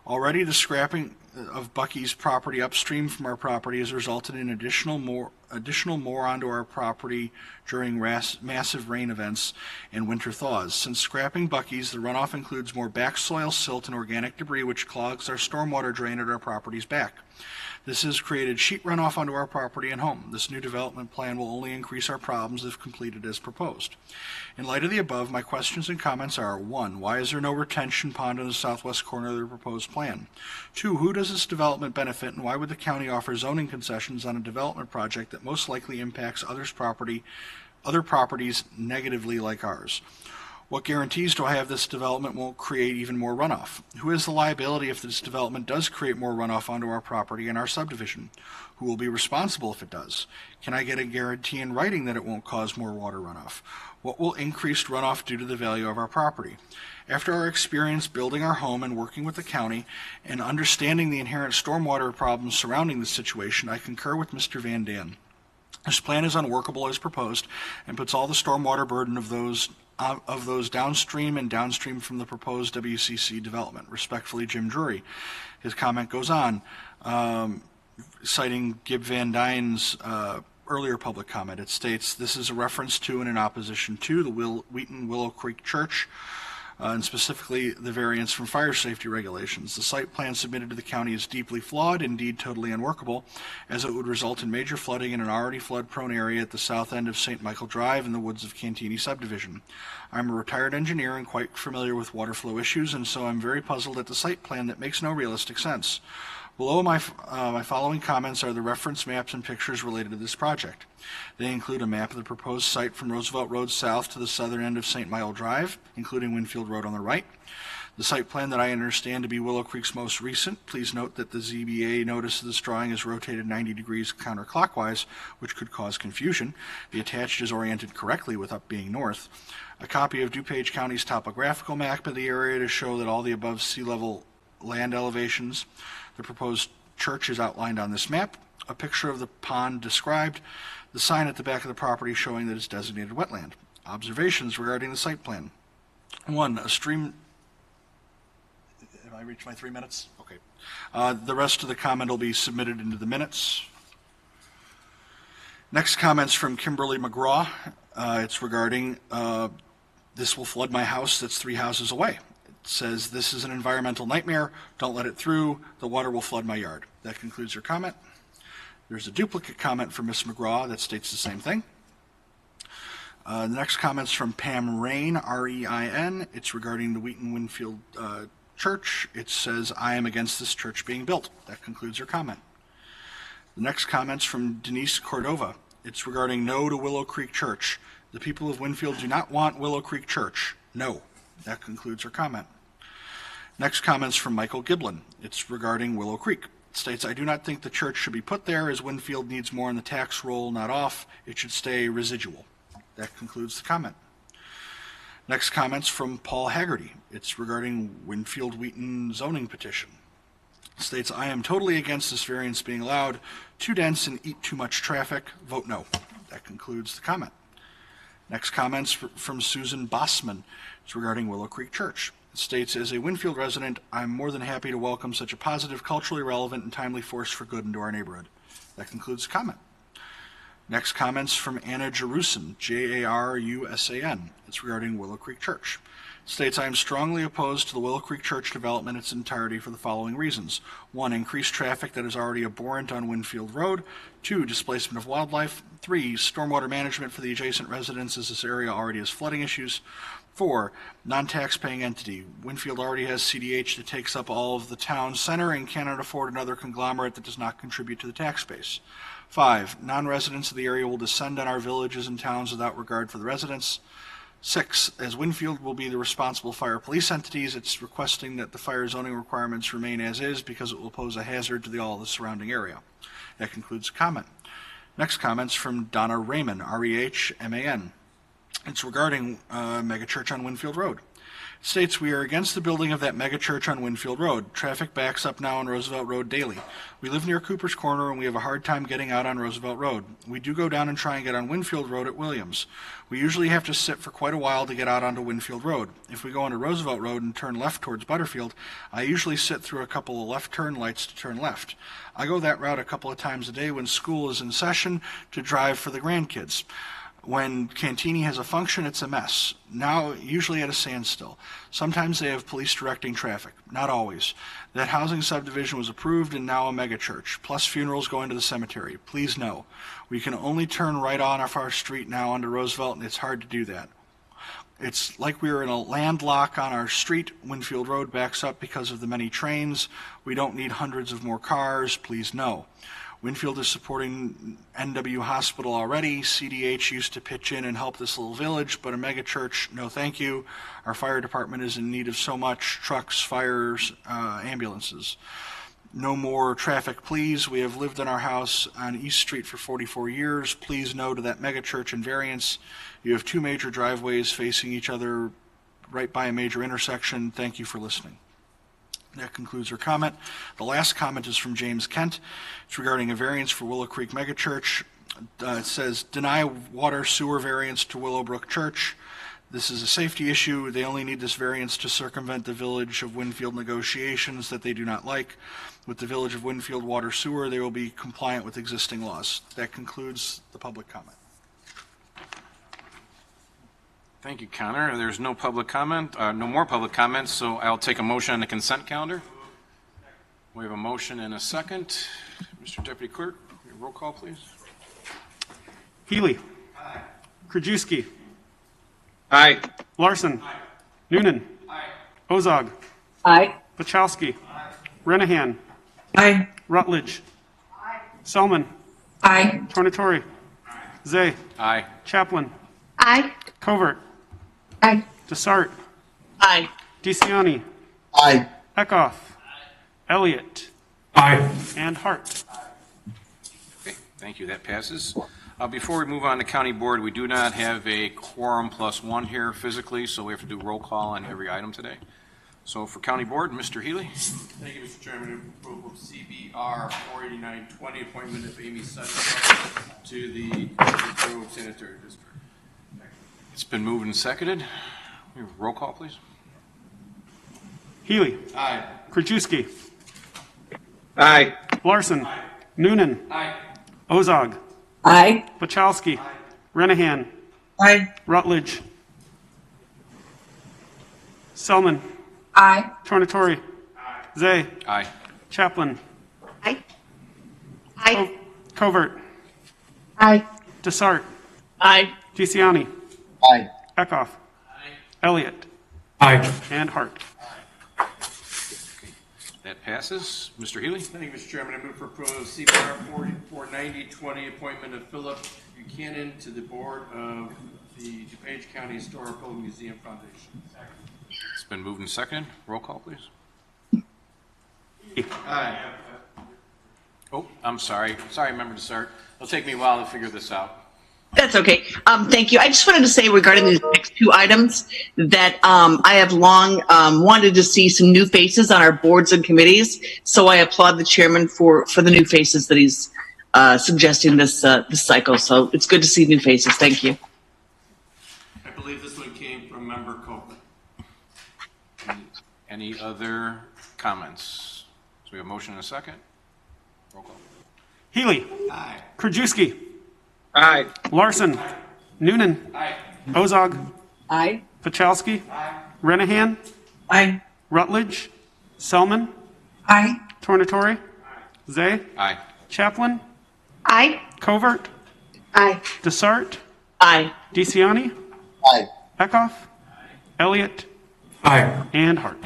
Already, the scrapping of Bucky's property upstream from our property has resulted in additional more onto our property during massive rain events and winter thaws. Since scrapping Bucky's, the runoff includes more back soil, silt, and organic debris, which clogs our stormwater drain at our property's back. This has created sheet runoff onto our property and home. This new development plan will only increase our problems if completed as proposed. In light of the above, my questions and comments are: 1. Why is there no retention pond in the southwest corner of the proposed plan? 2. Who does this development benefit, and why would the county offer zoning concessions on a development project that most likely impacts other properties negatively like ours? What guarantees do I have this development won't create even more runoff? Who has the liability if this development does create more runoff onto our property and our subdivision? Who will be responsible if it does? Can I get a guarantee in writing that it won't cause more water runoff? What will increased runoff do to the value of our property? After our experience building our home and working with the county and understanding the inherent stormwater problems surrounding this situation, I concur with Mr. Van Daan. This plan is unworkable as proposed and puts all the stormwater burden of those downstream and downstream from the proposed WCC development. Respectfully, Jim Drury. His comment goes on, citing Gib Van Dyne's earlier public comment. It states, this is a reference to and in opposition to the Wheaton Willow Creek Church, and specifically the variance from fire safety regulations. The site plan submitted to the county is deeply flawed, indeed totally unworkable, as it would result in major flooding in an already flood-prone area at the south end of St. Michael Drive in the woods of Cantini subdivision. I'm a retired engineer and quite familiar with water flow issues, and so I'm very puzzled at the site plan that makes no realistic sense. Below my following comments are the reference maps and pictures related to this project. They include a map of the proposed site from Roosevelt Road south to the southern end of St. Michael Drive, including Winfield Road on the right. The site plan that I understand to be Willow Creek's most recent. Please note that the ZBA notice of this drawing is rotated 90 degrees counterclockwise, which could cause confusion. The attached is oriented correctly with up being north. A copy of DuPage County's topographical map of the area to show that all the above sea level land elevations. The proposed church is outlined on this map. A picture of the pond described. The sign at the back of the property showing that it's designated wetland. Observations regarding the site plan. 1. A stream... Have I reached my 3 minutes? Okay. The rest of the comment will be submitted into the minutes. Next comment's from Kimberly McGraw. It's regarding this will flood my house that's 3 houses away. It says, this is an environmental nightmare. Don't let it through. The water will flood my yard. That concludes your comment. There's a duplicate comment from Ms. McGraw that states the same thing. The next comment's from Pam Rain, R-E-I-N. It's regarding the Wheaton Winfield Church. It says, I am against this church being built. That concludes her comment. The next comment's from Denise Cordova. It's regarding no to Willow Creek Church. The people of Winfield do not want Willow Creek Church. No. That concludes her comment. Next comment's from Michael Giblin. It's regarding Willow Creek. It states, I do not think the church should be put there as Winfield needs more on the tax roll, not off. It should stay residual. That concludes the comment. Next comment's from Paul Haggerty. It's regarding Winfield Wheaton zoning petition. It states, I am totally against this variance being allowed. Too dense and eat too much traffic. Vote no. That concludes the comment. Next comment's from Susan Bossman. It's regarding Willow Creek Church. It states, as a Winfield resident, I'm more than happy to welcome such a positive, culturally relevant, and timely force for good into our neighborhood. That concludes the comment. Next comment's from Anna Jarusan, Jarusan. It's regarding Willow Creek Church. It states, I am strongly opposed to the Willow Creek Church development in its entirety for the following reasons. 1, increased traffic that is already abhorrent on Winfield Road. 2, displacement of wildlife. 3, stormwater management for the adjacent residents as this area already has flooding issues. 4, non-tax-paying entity. Winfield already has CDH that takes up all of the town center and cannot afford another conglomerate that does not contribute to the tax base. 5, non-residents of the area will descend on our villages and towns without regard for the residents. 6, as Winfield will be the responsible fire police entities, it's requesting that the fire zoning requirements remain as is because it will pose a hazard to all the surrounding area. That concludes the comment. Next comment's from Donna Raymond, R-E-H-M-A-N. It's regarding megachurch on Winfield Road. It states, we are against the building of that megachurch on Winfield Road. Traffic backs up now on Roosevelt Road daily. We live near Cooper's Corner and we have a hard time getting out on Roosevelt Road. We do go down and try and get on Winfield Road at Williams. We usually have to sit for quite a while to get out onto Winfield Road. If we go onto Roosevelt Road and turn left towards Butterfield, I usually sit through a couple of left turn lights to turn left. I go that route a couple of times a day when school is in session to drive for the grandkids. When Cantini has a function, it's a mess. Now, usually at a standstill. Sometimes they have police directing traffic. Not always. That housing subdivision was approved and now a megachurch, plus funerals going to the cemetery. Please no. We can only turn right on off our street now onto Roosevelt, and it's hard to do that. It's like we are in a landlock on our street. Winfield Road backs up because of the many trains. We don't need hundreds of more cars. Please no. Winfield is supporting NW Hospital already. CDH used to pitch in and help this little village, but a megachurch, no thank you. Our fire department is in need of so much: trucks, fires, ambulances. No more traffic, please. We have lived in our house on East Street for 44 years. Please no to that megachurch and variance. You have 2 major driveways facing each other right by a major intersection. Thank you for listening. That concludes her comment. The last comment is from James Kent. It's regarding a variance for Willow Creek Megachurch. It says, deny water sewer variance to Willowbrook Church. This is a safety issue. They only need this variance to circumvent the Village of Winfield negotiations that they do not like. With the Village of Winfield water sewer, they will be compliant with existing laws. That concludes the public comment. Thank you, Connor. There's no public comment, no more public comments, so I'll take a motion on the consent calendar. We have a motion and a second. Mr. Deputy Clerk, your roll call, please. Healy. Aye. Krajewski. Aye. Larson. Aye. Noonan. Aye. Ozog. Aye. Pachowski. Aye. Renahan. Aye. Rutledge. Aye. Selman. Aye. Tornatori. Aye. Zay. Aye. Chaplin. Aye. Covert. Aye. Desart. Aye. DeCiani. Aye. Eckhoff. Elliott. Aye. And Hart. Okay, thank you. That passes. Before we move on to County Board, we do not have a quorum plus 1 here physically, so we have to do roll call on every item today. So for County Board, Mr. Healy. Thank you, Mr. Chairman. Approval of CBR 48920, appointment of Amy Sutton to the Grove Sanitary District. It's been moved and seconded. Roll call, please. Healy. Aye. Krajewski. Aye. Larson. Aye. Noonan. Aye. Ozog. Aye. Pachowski. Aye. Renahan. Aye. Rutledge. Selman. Aye. Tornatori. Aye. Zay. Aye. Chaplin. Aye. Aye. Covert. Aye. Desart. Aye. DeCiani. Aye. Eckhoff. Elliott. Aye. And Hart. That passes. Mr. Healy? Thank you, Mr. Chairman. I move for approval of CBR 49020, appointment of Philip Buchanan to the board of the DuPage County Historical Museum Foundation. It's been moved and seconded. Roll call, please. Aye. Oh, I'm sorry. Sorry, member Desart. It'll take me a while to figure this out. That's okay. Thank you. I just wanted to say regarding these next two items that I have long wanted to see some new faces on our boards and committees. So I applaud the chairman for the new faces that he's suggesting this cycle. So it's good to see new faces. Thank you. I believe this one came from member Copeland. Any other comments? So we have a motion and a second. Roll call. Healy. Aye. Krajewski. Aye. Larson. Noonan. Aye. Ozog. Aye. Pachowski. Renahan. Aye. Rutledge. Selman. Aye. Tornatori. Zay. Aye. Chaplin. Aye. Covert. Aye. Desart. Aye. DeCiani. Aye. Eckhoff. Elliott. Aye. And Hart.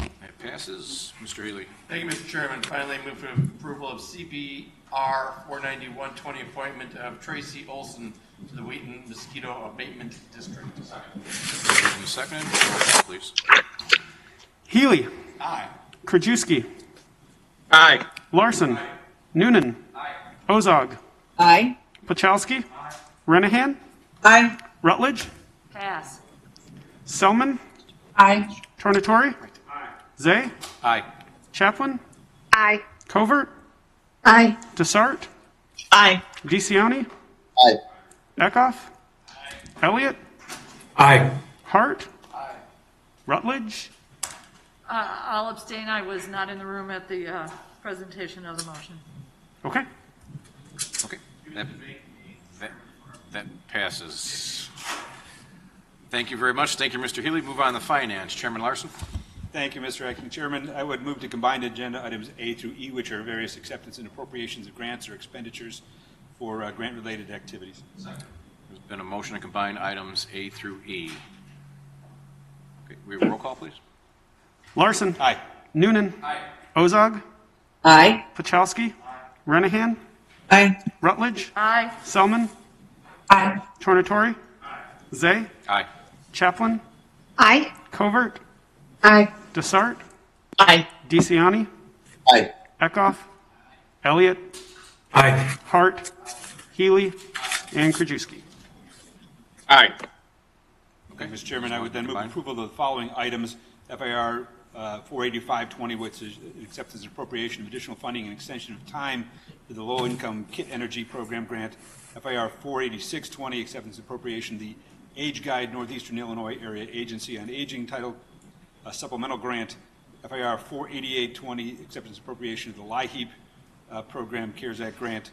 That passes. Mr. Healy? Thank you, Mr. Chairman. Finally, I move for approval of CBR 49120, appointment of Tracy Olson to the Wheaton Mosquito Abatement District. Moved and seconded. Roll call, please. Healy. Aye. Krajewski. Aye. Larson. Noonan. Ozog. Aye. Pachowski. Renahan. Aye. Rutledge. Pass. Selman. Aye. Tornatori. Zay. Aye. Chaplin. Aye. Covert. Aye. Desart. Aye. DeCiani. Aye. Eckhoff. Elliott. Aye. Hart. Rutledge. I'll abstain. I was not in the room at the presentation of the motion. Okay. Okay. That passes. Thank you very much. Thank you, Mr. Healy. Move on to finance. Chairman Larson? Thank you, Mr. Acting Chairman. I would move to combine agenda items A through E, which are various acceptance and appropriations of grants or expenditures for grant-related activities. There's been a motion to combine items A through E. Okay, we have a roll call, please. Larson. Aye. Noonan. Ozog. Aye. Pachowski. Renahan. Aye. Rutledge. Aye. Selman. Aye. Tornatori. Zay. Aye. Chaplin. Aye. Covert. Aye. Desart. Aye. DeCiani. Aye. Eckhoff. Elliott. Aye. Hart. Healy. And Krajewski. Aye. Okay, Mr. Chairman, I would then move approval of the following items. FIR 48520, which is acceptance and appropriation of additional funding and extension of time for the low-income KIT Energy Program grant. FIR 48620, acceptance and appropriation of the Age Guide Northeastern Illinois Area Agency on Aging Title Supplemental Grant. FIR 48820, acceptance and appropriation of the LIHEAP Program CARES Act grant.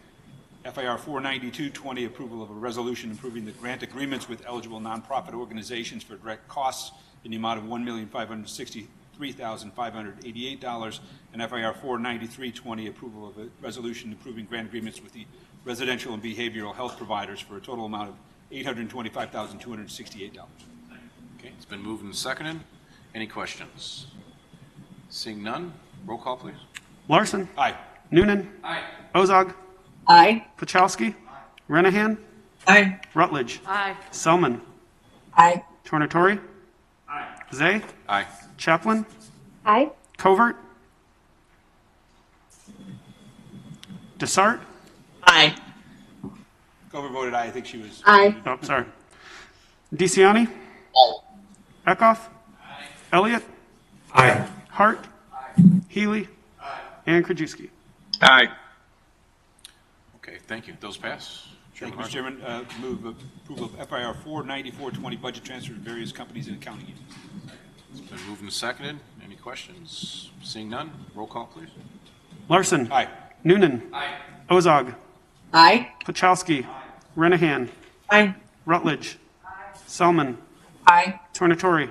FIR 49220, approval of a resolution improving the grant agreements with eligible nonprofit organizations for direct costs in the amount of $1,563,588. And FIR 49320, approval of a resolution improving grant agreements with the residential and behavioral health providers for a total amount of $825,268. Okay, it's been moved and seconded. Any questions? Seeing none, roll call, please. Larson. Aye. Noonan. Aye. Ozog. Aye. Pachowski. Renahan. Aye. Rutledge. Aye. Selman. Aye. Tornatori. Aye. Zay. Aye. Chaplin. Aye. Covert. Desart. Aye. Covert voted aye. I think she was. Aye. Oh, sorry. DeCiani. Aye. Eckhoff. Elliott. Aye. Hart. Healy. And Krajewski. Aye. Okay, thank you. Those pass. Thank you, Mr. Chairman. Move approval of FIR 49420, budget transfer to various companies and accounting agencies. It's been moved and seconded. Any questions? Seeing none, roll call, please. Larson. Aye. Noonan. Aye. Ozog. Aye. Pachowski. Renahan. Aye. Rutledge. Selman. Aye. Tornatori.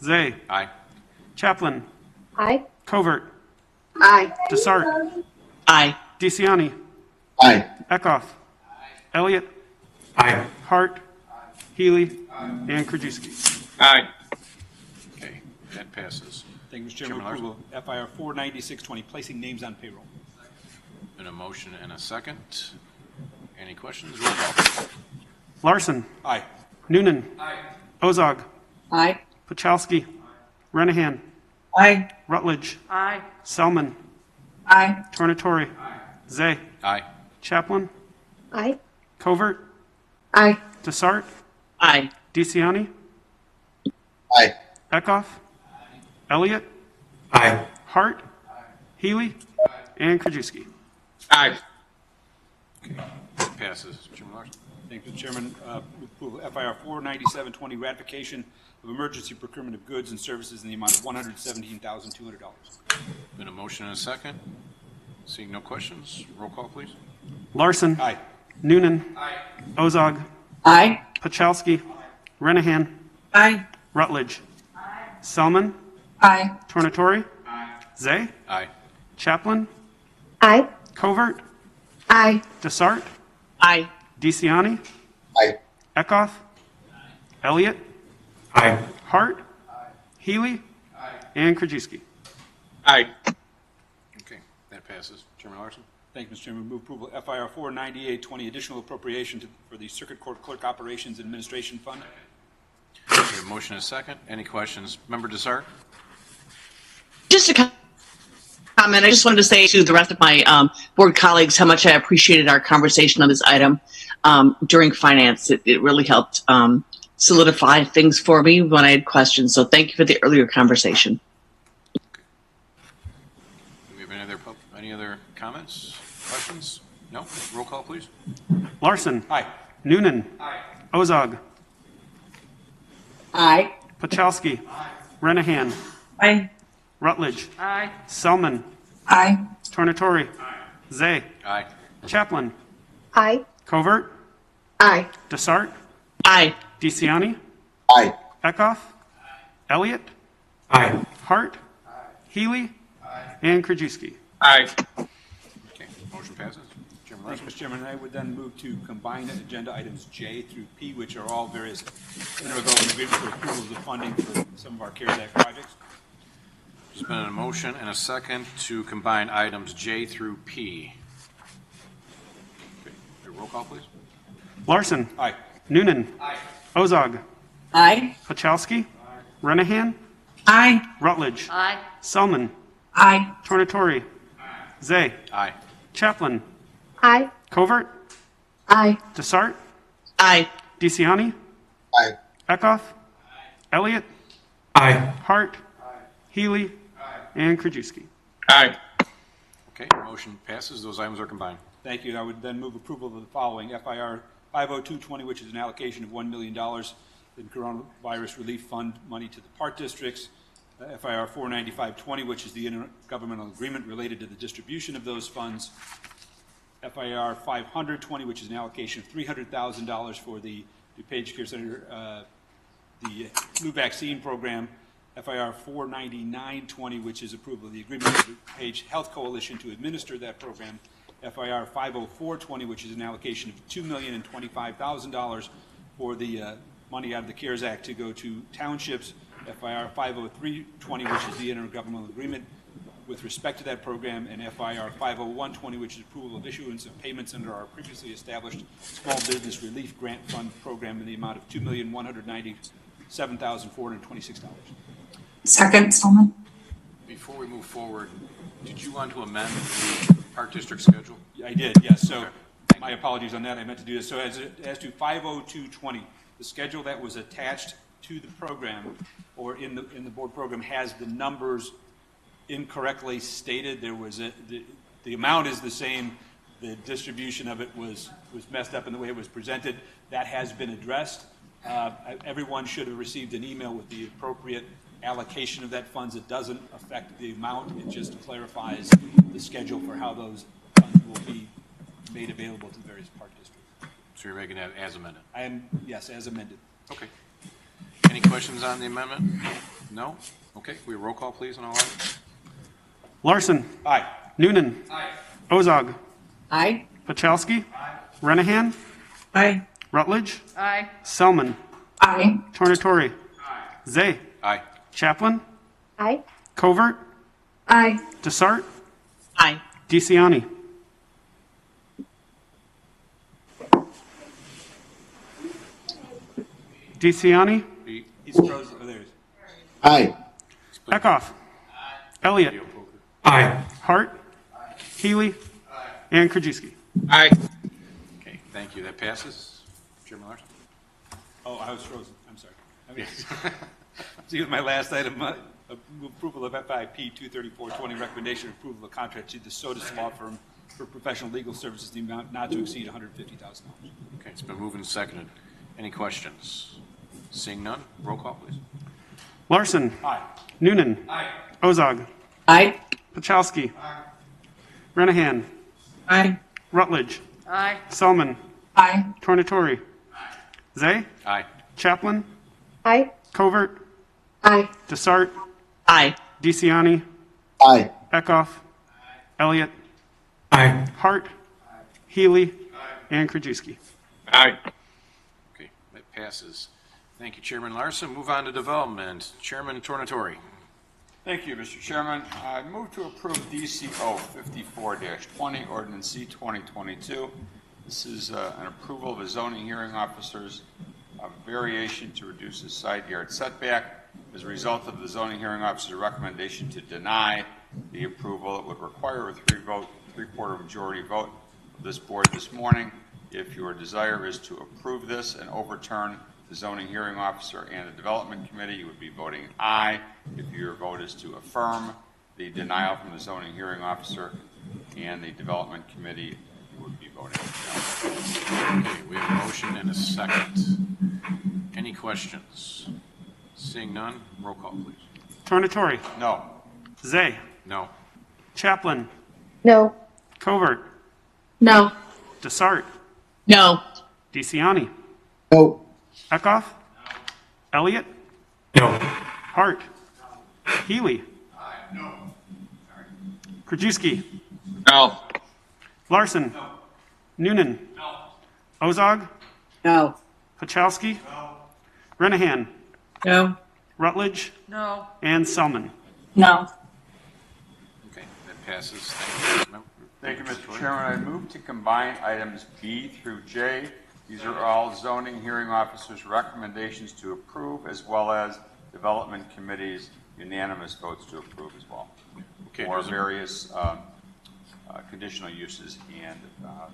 Zay. Aye. Chaplin. Aye. Covert. Aye. Desart. Aye. DeCiani. Aye. Eckhoff. Elliott. Aye. Hart. Healy. And Krajewski. Aye. Okay, that passes. Thank you, Mr. Chairman. Chairman Approval of FIR 49620, placing names on payroll. Been a motion and a second. Any questions? Roll call. Larson. Aye. Noonan. Ozog. Aye. Pachowski. Renahan. Aye. Rutledge. Aye. Selman. Aye. Tornatori. Zay. Aye. Chaplin. Aye. Covert. Aye. Desart. Aye. DeCiani. Aye. Eckhoff. Elliott. Aye. Hart. Healy. And Krajewski. Aye. That passes. Chairman Larson. Thank you, Mr. Chairman. Approval of FIR 49720, ratification of emergency procurement of goods and services in the amount of $117,200. Been a motion and a second. Seeing no questions, roll call, please. Larson. Aye. Noonan. Ozog. Aye. Pachowski. Renahan. Aye. Rutledge. Selman. Aye. Tornatori. Zay. Aye. Chaplin. Aye. Covert. Aye. Desart. Aye. DeCiani. Aye. Eckhoff. Elliott. Aye. Hart. Healy. And Krajewski. Aye. Okay, that passes. Chairman Larson. Thank you, Mr. Chairman. Move approval of FIR 49820, additional appropriation for the Circuit Court Clerk Operations Administration Fund. We have a motion and a second. Any questions? Member Desart? Just a comment. I just wanted to say to the rest of my board colleagues how much I appreciated our conversation on this item during finance. It really helped solidify things for me when I had questions. So thank you for the earlier conversation. Do we have any other comments, questions? No? Roll call, please. Larson. Aye. Noonan. Ozog. Aye. Pachowski. Renahan. Aye. Rutledge. Aye. Selman. Aye. Tornatori. Zay. Aye. Chaplin. Aye. Covert. Aye. Desart. Aye. DeCiani. Aye. Eckhoff. Elliott. Aye. Hart. Healy. And Krajewski. Aye. Okay, motion passes. Chairman Thank Larson. you, Mr. Chairman. I would then move to combine agenda items J through P, which are all various intergovernmental agreements for approvals of funding for some of our CARES Act projects. There's been a motion and a second to combine items J through P. Okay, roll call, please. Larson. Aye. Noonan. Ozog. Aye. Pachowski. Renahan. Aye. Rutledge. Aye. Selman. Aye. Tornatori. Zay. Aye. Chaplin. Aye. Covert. Aye. Desart. Aye. DeCiani. Aye. Eckhoff. Elliott. Aye. Hart. Healy. And Krajewski. Aye. Okay, motion passes. Those items are combined. Thank you. I would then move approval of the following. FIR 50220, which is an allocation of $1 million in coronavirus relief fund money to the park districts. FIR 49520, which is the intergovernmental agreement related to the distribution of those funds. FIR 50020, which is an allocation of $300,000 for the DuPage Care Center, the flu vaccine program. FIR 49920, which is approval of the agreement with the DuPage Health Coalition to administer that program. FIR 50420, which is an allocation of $2,025,000 for the money out of the CARES Act to go to townships. FIR 50320, which is the intergovernmental agreement with respect to that program, and FIR 50120, which is approval of issuance of payments under our previously established Small Business Relief Grant Fund program in the amount of $2,197,426. Second, Selman. Before we move forward, did you want to amend the Park District schedule? I did, yes. So my apologies on that. I meant to do this. So as to 50220, the schedule that was attached to the program or in the board program has the numbers incorrectly stated. There was the amount is the same. The distribution of it was messed up in the way it was presented. That has been addressed. Everyone should have received an email with the appropriate allocation of that funds. It doesn't affect the amount. It just clarifies the schedule for how those funds will be made available to the various park districts. So you're making that as amended? I am, yes, as amended. Okay. Any questions on the amendment? No? Okay, we roll call, please, on all items. Larson. Aye. Noonan. Ozog. Aye. Pachowski. Renahan. Aye. Rutledge. Aye. Selman. Aye. Tornatori. Zay. Aye. Chaplin. Aye. Covert. Aye. Desart. Aye. DeCiani. DeCiani. He's frozen. Oh, there he is. Aye. Eckhoff. Elliott. Aye. Hart. Healy. And Krajewski. Aye. Okay, thank you. That passes. Chairman Larson? Oh, I was frozen. I'm sorry. See, with my last item, approval of FIP 23420, recommendation of approval of contract to the Sodas Law Firm for professional legal services, the amount not to exceed $150,000. Okay, it's been moved and seconded. Any questions? Seeing none, roll call, please. Larson. Aye. Noonan. Aye. Ozog. Aye. Pachowski. Renahan. Aye. Rutledge. Aye. Selman. Aye. Tornatori. Zay. Aye. Chaplin. Aye. Covert. Aye. Desart. Aye. DeCiani. Aye. Eckhoff. Elliott. Aye. Hart. Healy. And Krajewski. Aye. Okay, that passes. Thank you, Chairman Larson. Move on to development. Chairman Tornatori. Thank you, Mr. Chairman. I move to approve DCO 54-20, Ordinance C 2022. This is an approval of a zoning hearing officer's variation to reduce the side yard setback. As a result of the zoning hearing officer's recommendation to deny the approval, it would require a three-quarter majority vote of this board this morning. If your desire is to approve this and overturn the zoning hearing officer and the development committee, you would be voting aye. If your vote is to affirm the denial from the zoning hearing officer and the development committee, you would be voting no. Okay, we have a motion and a second. Any questions? Seeing none, roll call, please. Tornatori. No. Zay. No. Chaplin. No. Covert. No. Desart. No. DeCiani. No. Eckhoff. Elliott. No. Hart. Healy. Krajewski. No. Larson. Noonan. Ozog. No. Pachowski. Renahan. No. Rutledge. No. And Selman. No. Okay, that passes. Thank you. Thank you, Mr. Chairman. I move to combine items B through J. These are all zoning hearing officers' recommendations to approve, as well as development committee's unanimous votes to approve as well. Okay, For various conditional uses and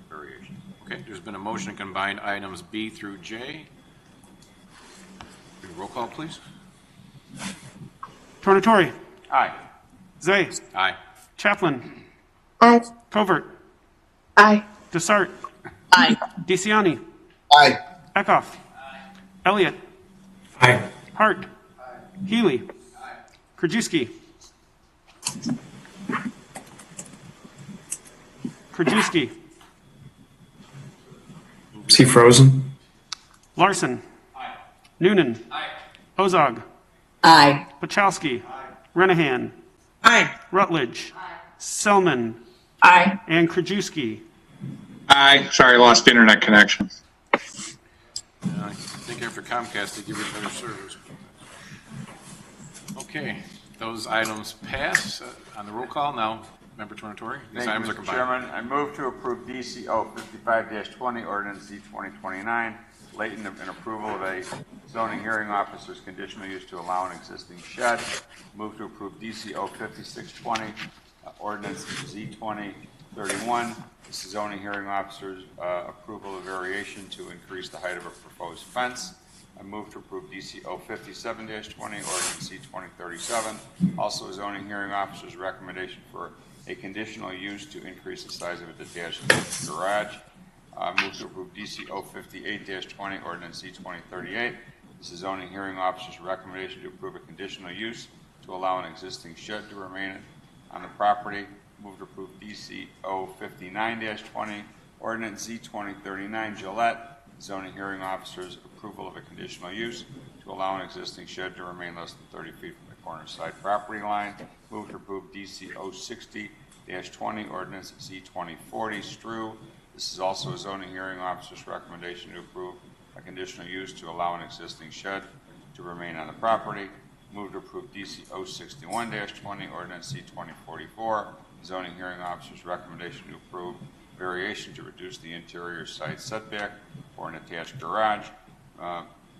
variations. Okay, there's been a motion to combine items B through J. Roll call, please. Tornatori. Aye. Zay. Aye. Chaplin. Aye. Covert. Aye. Desart. Aye. DeCiani. Aye. Eckhoff. Elliott. Aye. Hart. Healy. Krajewski. Krajewski. Is he frozen? Larson. Noonan. Ozog. Aye. Pachowski. Renahan. Aye. Rutledge. Selman. Aye. And Krajewski. Aye. Sorry, lost internet connection. I think after Comcast, they give you better service. Okay, those items pass. On the roll call now, Member Tornatori. These Thank items you, are Mr. combined. Chairman. I move to approve DCO 55-20, Ordinance Z 2029, latent and approval of a zoning hearing officer's conditional use to allow an existing shed. Move to approve DCO 5620, Ordinance Z 2031. This is zoning hearing officer's approval of variation to increase the height of a proposed fence. I move to approve DCO 57-20, Ordinance Z 2037. Also a zoning hearing officer's recommendation for a conditional use to increase the size of a detached garage. Move to approve DCO 58-20, Ordinance Z 2038. This is zoning hearing officer's recommendation to approve a conditional use to allow an existing shed to remain on the property. Move to approve DCO 59-20, Ordinance Z 2039, Gillette. Zoning hearing officer's approval of a conditional use to allow an existing shed to remain less than 30 feet from the corner side property line. Move to approve DCO 60-20, Ordinance Z 2040, Strew. This is also a zoning hearing officer's recommendation to approve a conditional use to allow an existing shed to remain on the property. Move to approve DC 061-20, ordinance C 2044. Zoning hearing officer's recommendation to approve variation to reduce the interior side setback for an attached garage.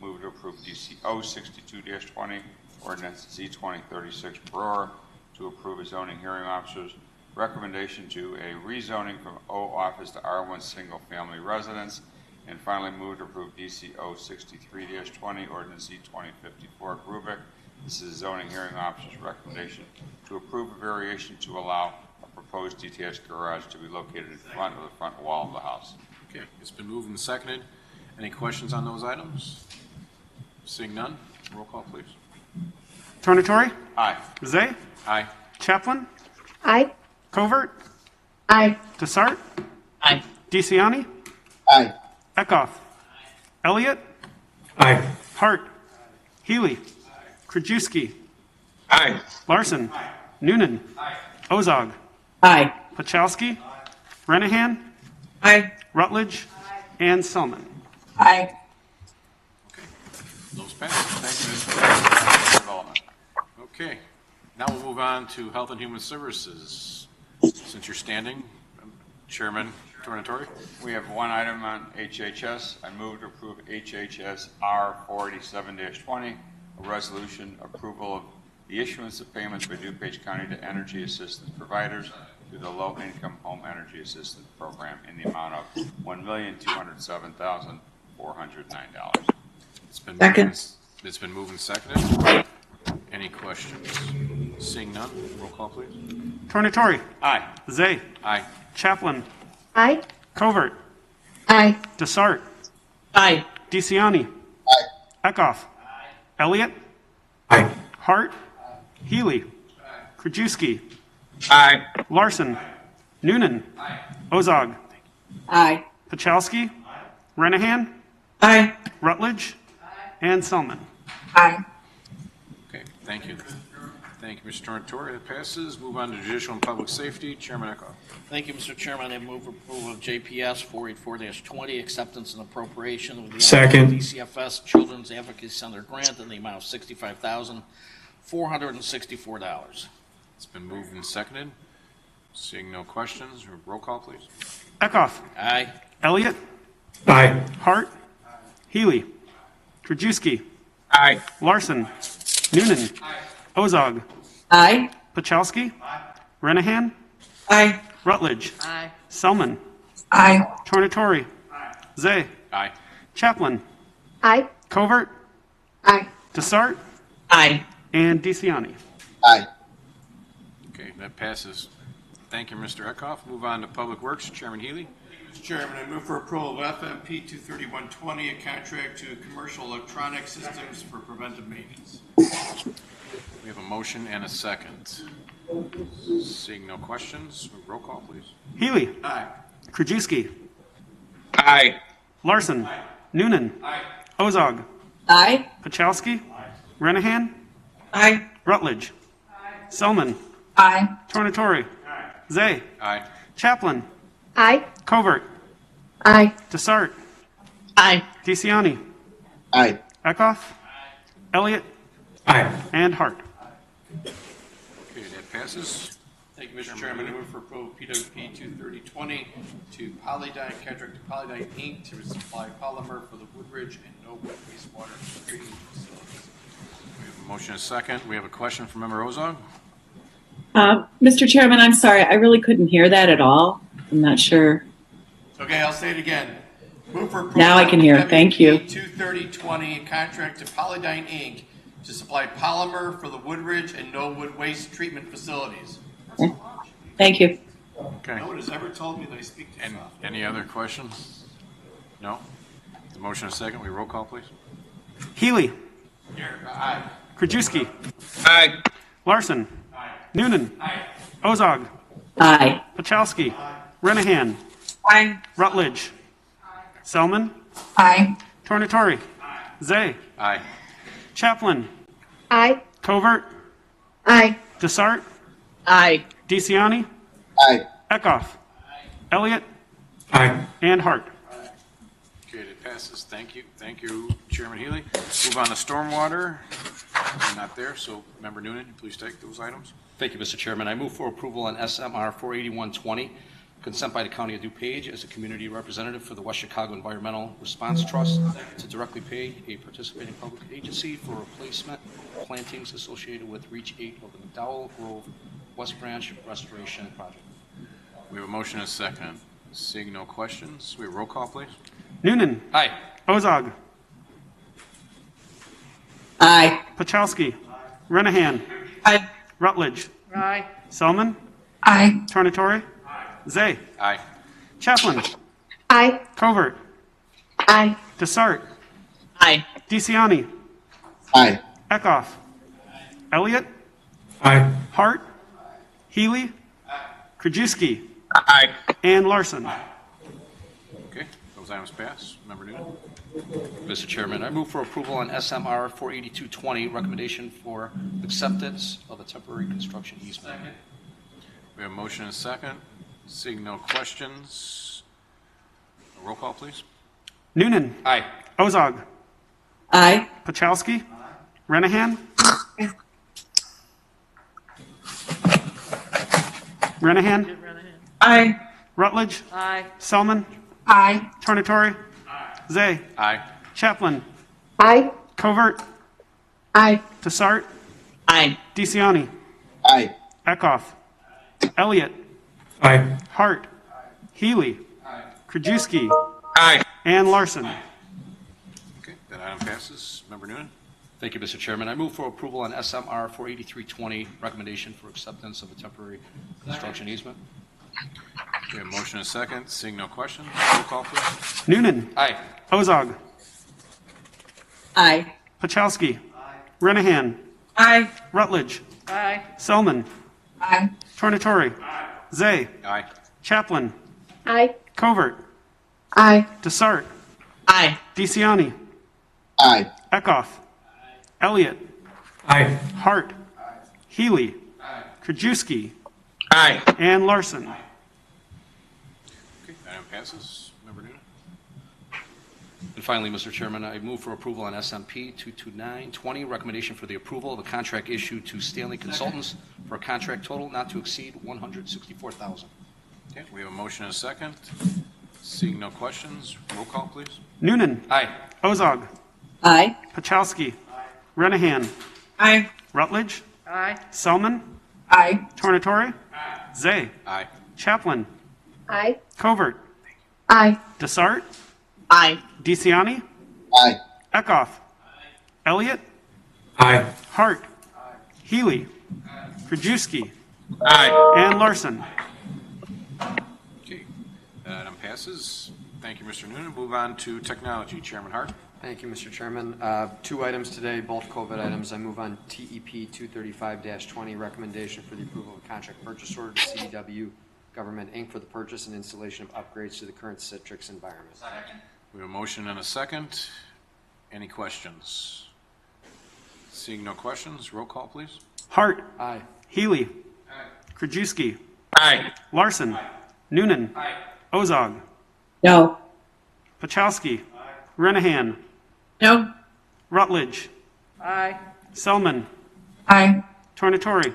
Move to approve DC 062-20, ordinance C 2036, Brewer, to approve a zoning hearing officer's recommendation to a rezoning from O office to R1 single family residence. And finally, move to approve DC 063-20, ordinance C 2054, Grubik. This is a zoning hearing officer's recommendation to approve a variation to allow a proposed detached garage to be located in front of the front wall of the house. Okay, it's been moved and seconded. Any questions on those items? Seeing none, roll call, please. Tornatore? Aye. Zay? Aye. Chaplin? Aye. Covert? Aye. Desart? Aye. DeCiani? Aye. Eckhoff? Elliott? Aye. Hart? Healy? Krajewski? Aye. Larson? Noonan? Ozog? Aye. Pachowski? Renahan? Aye. Rutledge? And Selman. Aye. Those pass. Thank you, Mr. Development. Okay, now we'll move on to Health and Human Services. Since you're standing, Chairman Tornatore. We have one item on HHS. I move to approve HHS R 487-20, a resolution approval of the issuance of payments by DuPage County to energy assistance providers through the Low Income Home Energy Assistance Program in the amount of $1,207,409. It's been moved and seconded. Any questions? Seeing none, roll call, please. Tornatore? Aye. Zay? Aye. Chaplin? Aye. Covert? Aye. Desart? Aye. DeCiani? Aye. Eckhoff? Elliott? Aye. Hart? Healy? Krajewski? Aye. Larson? Noonan? Ozog? Aye. Pachowski? Renahan? Aye. Rutledge? And Selman. Aye. Okay, thank you. Thank you, Mr. Tornatore. It passes. Move on to Judicial and Public Safety. Chairman Eckhoff. Thank you, Mr. Chairman. I move approval of JPS 484-20, acceptance and appropriation of the Second. DCFS Children's Advocacy Center grant in the amount of $65,464. It's been moved and seconded. Seeing no questions, roll call, please. Eckhoff? Aye. Elliott? Aye. Hart? Healy? Krajewski? Aye. Larson? Noonan? Ozog? Aye. Pachowski? Renahan? Aye. Rutledge? Aye. Selman? Aye. Tornatore? Zay? Aye. Chaplin? Aye. Covert? Aye. Desart? Aye. And DeCiani? Aye. Okay, that passes. Thank you, Mr. Eckhoff. Move on to Public Works. Chairman Healy. Mr. Chairman, I move for approval of FMP 23120, a contract to Commercial Electronic Systems for preventive maintenance. We have a motion and a second. Seeing no questions, roll call, please. Healy? Aye. Krajewski? Aye. Larson? Noonan? Ozog? Aye. Pachowski? Renahan? Aye. Rutledge? Selman? Aye. Tornatore? Zay? Aye. Chaplin? Aye. Covert? Aye. Desart? Aye. DeCiani? Aye. Eckhoff? Elliott? Aye. And Hart. Okay, that passes. Thank you, Mr. Chairman. I move for approval of PWP 23020 to Polydyne, contract to Polydyne Inc. to supply polymer for the Woodridge and Noble wastewater treating facilities. We have a motion and a second. We have a question from Member Ozog. Mr. Chairman, I'm sorry. I really couldn't hear that at all. I'm not sure. Okay, I'll say it again. Move for approval. Now I can hear. of Thank you. 23020, contract to Polydyne Inc. to supply polymer for the Woodridge and Knollwood waste treatment facilities. Thank you. Okay. No one has ever told me that I speak too soft. Any other questions? No? The motion and a second. We roll call, please. Healy? Here, aye. Krajewski? Aye. Larson? Noonan? Ozog? Aye. Pachowski? Renahan? Aye. Rutledge? Selman? Aye. Tornatore? Zay? Aye. Chaplin? Aye. Covert? Aye. Desart? Aye. DeCiani? Aye. Eckhoff? Elliott? Aye. And Hart. Okay, it passes. Thank you. Thank you, Chairman Healy. Move on to stormwater. I'm not there, so Member Noonan, please take those items. Thank you, Mr. Chairman. I move for approval on SMR 48120, consent by the County of DuPage as a community representative for the West Chicago Environmental Response Trust to directly pay a participating public agency for replacement plantings associated with Reach 8 of the McDowell Grove West Branch Restoration Project. We have a motion and a second. Seeing no questions, we have roll call, please. Noonan. Aye. Ozog. Aye. Pachowski. Renahan. Aye. Rutledge. Aye. Selman. Aye. Tornatore. Zay. Aye. Chaplin. Aye. Covert. Aye. Desart. Aye. DeCiani. Aye. Eckhoff. Elliott. Aye. Hart. Healy. Krajewski. Aye. And Larson. Okay, those items pass. Member Noonan. Mr. Chairman, I move for approval on SMR 48220, recommendation for acceptance of a temporary construction easement. We have a motion and a second. Seeing no questions, a roll call, please. Noonan. Aye. Ozog. Aye. Pachowski. Renahan. Renahan. Aye. Rutledge. Aye. Selman. Aye. Tornatore. Zay. Aye. Chaplin. Aye. Covert. Aye. Desart. Aye. DeCiani. Aye. Eckhoff. Elliott. Aye. Hart. Healy. Krajewski. Aye. And Larson. Okay, that item passes. Member Noonan. Thank you, Mr. Chairman. I move for approval on SMR 48320, recommendation for acceptance of a temporary construction easement. We have a motion and a second. Seeing no questions, roll call, please. Noonan. Aye. Ozog. Aye. Pachowski. Renahan. Aye. Rutledge. Aye. Selman. Aye. Tornatore. Zay. Aye. Chaplin. Aye. Covert. Aye. Desart. Aye. DeCiani. Aye. Eckhoff. Elliott. Aye. Hart. Healy. Krajewski. Aye. And Larson. Okay, that item passes. Member Noonan. And finally, Mr. Chairman, I move for approval on SMP 22920, recommendation for the approval of a contract issued to Stanley Consultants for a contract total not to exceed $164,000. Okay, we have a motion and a second. Seeing no questions, roll call, please. Noonan. Aye. Ozog. Aye. Pachowski. Renahan. Aye. Rutledge. Aye. Selman. Aye. Tornatore. Zay. Aye. Chaplin. Aye. Covert. Aye. Desart. Aye. DeCiani. Aye. Eckhoff. Elliott. Aye. Hart. Healy. Krajewski. Aye. And Larson. Okay, that item passes. Thank you, Mr. Noonan. Move on to technology. Chairman Hart. Thank you, Mr. Chairman. Two items today, both COVID items. I move on TEP 235-20, recommendation for the approval of a contract purchase order to CDW Government, Inc. for the purchase and installation of upgrades to the current Citrix environment. We have a motion and a second. Any questions? Seeing no questions, roll call, please. Hart. Aye. Healy. Krajewski. Aye. Larson. Noonan. Ozog. No. Pachowski. Renahan. No. Rutledge. Aye. Selman. Aye. Tornatore.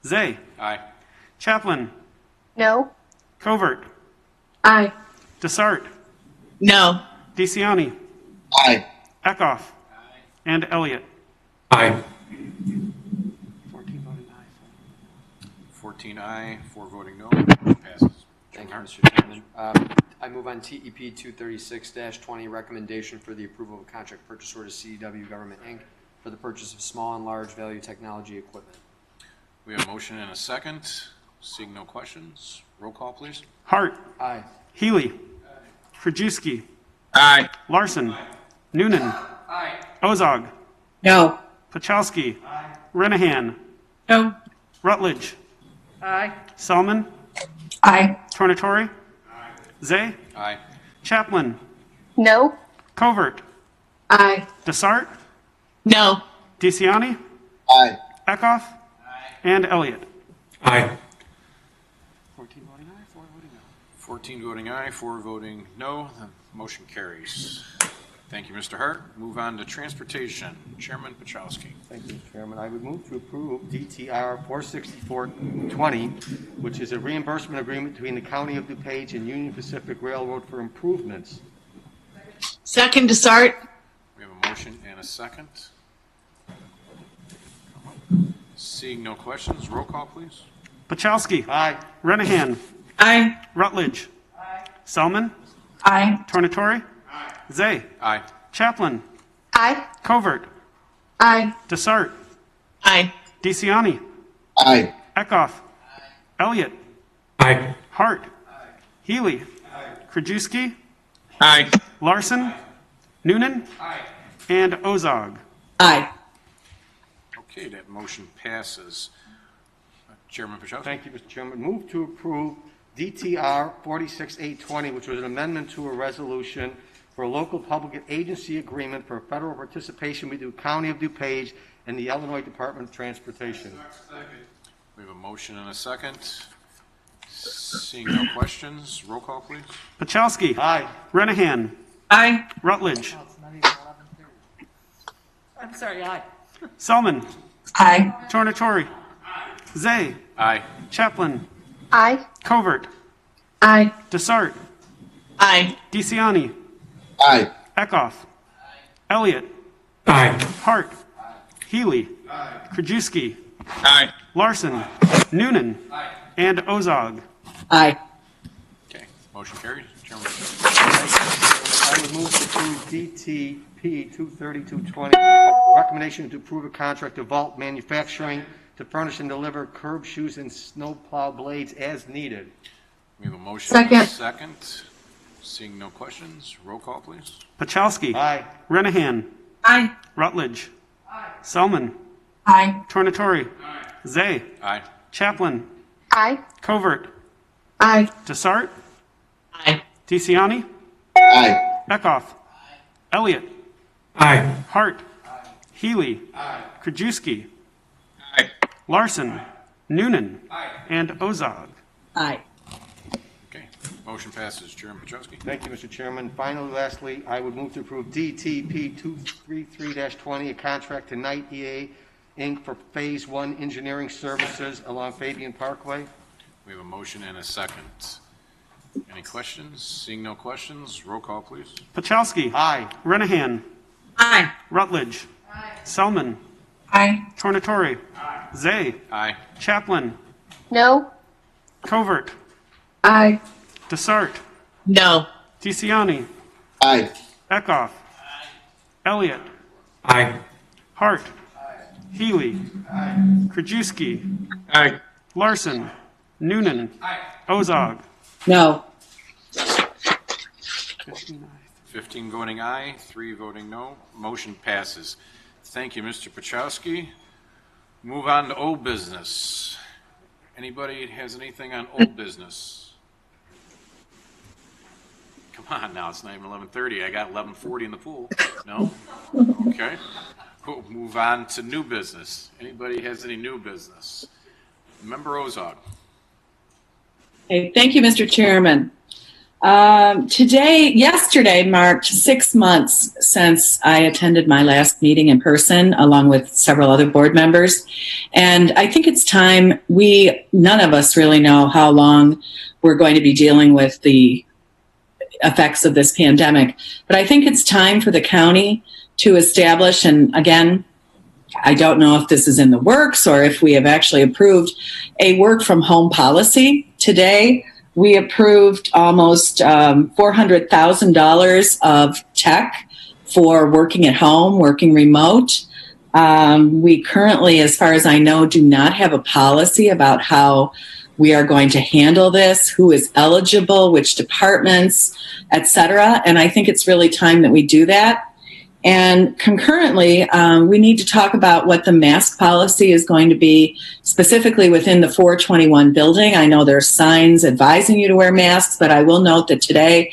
Zay. Aye. Chaplin. No. Covert. Aye. Desart. No. DeCiani. Aye. Eckhoff. And Elliott. Aye. 14 aye, 4 voting no. Passes. Thank you, Mr. Chairman. I move on TEP 236-20, recommendation for the approval of a contract purchase order to CDW Government, Inc. for the purchase of small and large value technology equipment. We have a motion and a second. Seeing no questions, roll call, please. Hart. Aye. Healy. Krajewski. Aye. Larson. Noonan. Ozog. No. Pachowski. Renahan. No. Rutledge. Aye. Selman. Aye. Tornatore. Zay. Aye. Chaplin. No. Covert. Aye. Desart. No. DeCiani. Aye. Eckhoff. And Elliott. Aye. 14 voting aye, 4 voting no. 14 voting aye, 4 voting no, the motion carries. Thank you, Mr. Hart. Move on to transportation. Chairman Pachowski. Thank you, Mr. Chairman. I would move to approve DTR 46420, which is a reimbursement agreement between the County of DuPage and Union Pacific Railroad for improvements. Second to start. We have a motion and a second. Seeing no questions, roll call, please. Pachowski. Aye. Renahan. Aye. Rutledge. Selman. Aye. Tornatore. Zay. Aye. Chaplin. Aye. Covert. Aye. Desart. Aye. DeCiani. Aye. Eckhoff. Elliott. Aye. Hart. Healy. Krajewski. Aye. Larson. Noonan. And Ozog. Aye. Okay, that motion passes. Chairman Pachowski. Thank you, Mr. Chairman. Move to approve DTR 46820, which was an amendment to a resolution for a local public agency agreement for federal participation between the County of DuPage and the Illinois Department of Transportation. We have a motion and a second. Seeing no questions, roll call, please. Pachowski. Aye. Renahan. Aye. Rutledge. I'm sorry, aye. Selman. Aye. Tornatore. Zay. Aye. Chaplin. Aye. Covert. Aye. Desart. Aye. DeCiani. Aye. Eckhoff. Elliott. Aye. Hart. Healy. Krajewski. Aye. Larson. Noonan. And Ozog. Aye. Okay, motion carries. Chairman. I would move to approve DTP 23220, recommendation to approve a contract to Vault Manufacturing to furnish and deliver curb shoes and snowplow blades as needed. We have a motion and a second. Seeing no questions, roll call, please. Pachowski. Aye. Renahan. Aye. Rutledge. Selman. Aye. Tornatore. Zay. Aye. Chaplin. Aye. Covert. Aye. Desart. Aye. DeCiani. Aye. Eckhoff. Elliott. Aye. Hart. Healy. Krajewski. Larson. Noonan. And Ozog. Aye. Okay, motion passes. Chairman Pachowski. Thank you, Mr. Chairman. Finally, lastly, I would move to approve DTP 233-20, a contract to Knight EA Inc. for Phase 1 engineering services along Fabian Parkway. We have a motion and a second. Any questions? Seeing no questions, roll call, please. Pachowski. Aye. Renahan. Aye. Rutledge. Selman. Aye. Tornatore. Zay. Aye. Chaplin. No. Covert. Aye. Desart. No. DeCiani. Aye. Eckhoff. Elliott. Aye. Hart. Healy. Krajewski. Aye. Larson. Noonan. Ozog. No. 15 voting aye, 3 voting no. Motion passes. Thank you, Mr. Pachowski. Move on to old business. Anybody has anything on old business? Come on now, it's not even 11:30. I got 11:40 in the pool. No? Okay. We'll move on to new business. Anybody has any new business? Member Ozog. Okay, thank you, Mr. Chairman. Yesterday marked 6 months since I attended my last meeting in person, along with several other board members. And I think it's time, none of us really know how long we're going to be dealing with the effects of this pandemic. But I think it's time for the county to establish, and again, I don't know if this is in the works or if we have actually approved a work from home policy. Today, we approved almost $400,000 of tech for working at home, working remote. We currently, as far as I know, do not have a policy about how we are going to handle this, who is eligible, which departments, et cetera. And I think it's really time that we do that. And concurrently, we need to talk about what the mask policy is going to be specifically within the 421 building. I know there's signs advising you to wear masks, but I will note that today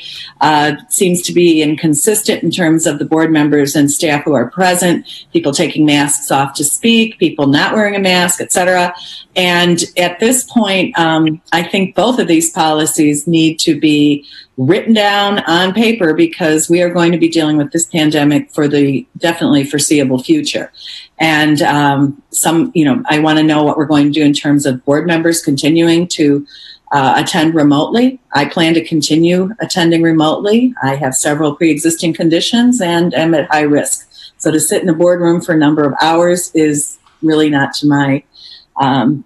seems to be inconsistent in terms of the board members and staff who are present, people taking masks off to speak, people not wearing a mask, et cetera. And at this point, I think both of these policies need to be written down on paper because we are going to be dealing with this pandemic for the definitely foreseeable future. And I want to know what we're going to do in terms of board members continuing to attend remotely. I plan to continue attending remotely. I have several pre-existing conditions and am at high risk. So to sit in a boardroom for a number of hours is really not to my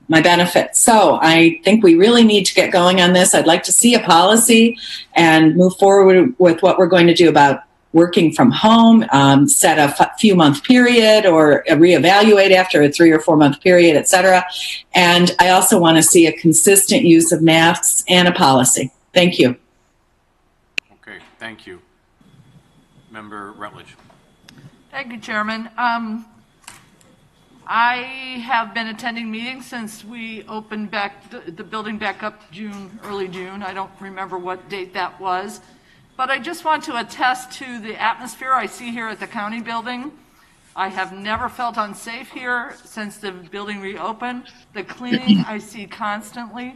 benefit. So I think we really need to get going on this. I'd like to see a policy and move forward with what we're going to do about working from home, set a few month period or reevaluate after a 3 or 4 month period, et cetera. And I also want to see a consistent use of masks and a policy. Thank you. Okay, thank you. Member Rutledge. Thank you, Chairman. I have been attending meetings since we opened back the building back up early June. I don't remember what date that was. But I just want to attest to the atmosphere I see here at the county building. I have never felt unsafe here since the building reopened. The cleaning I see constantly.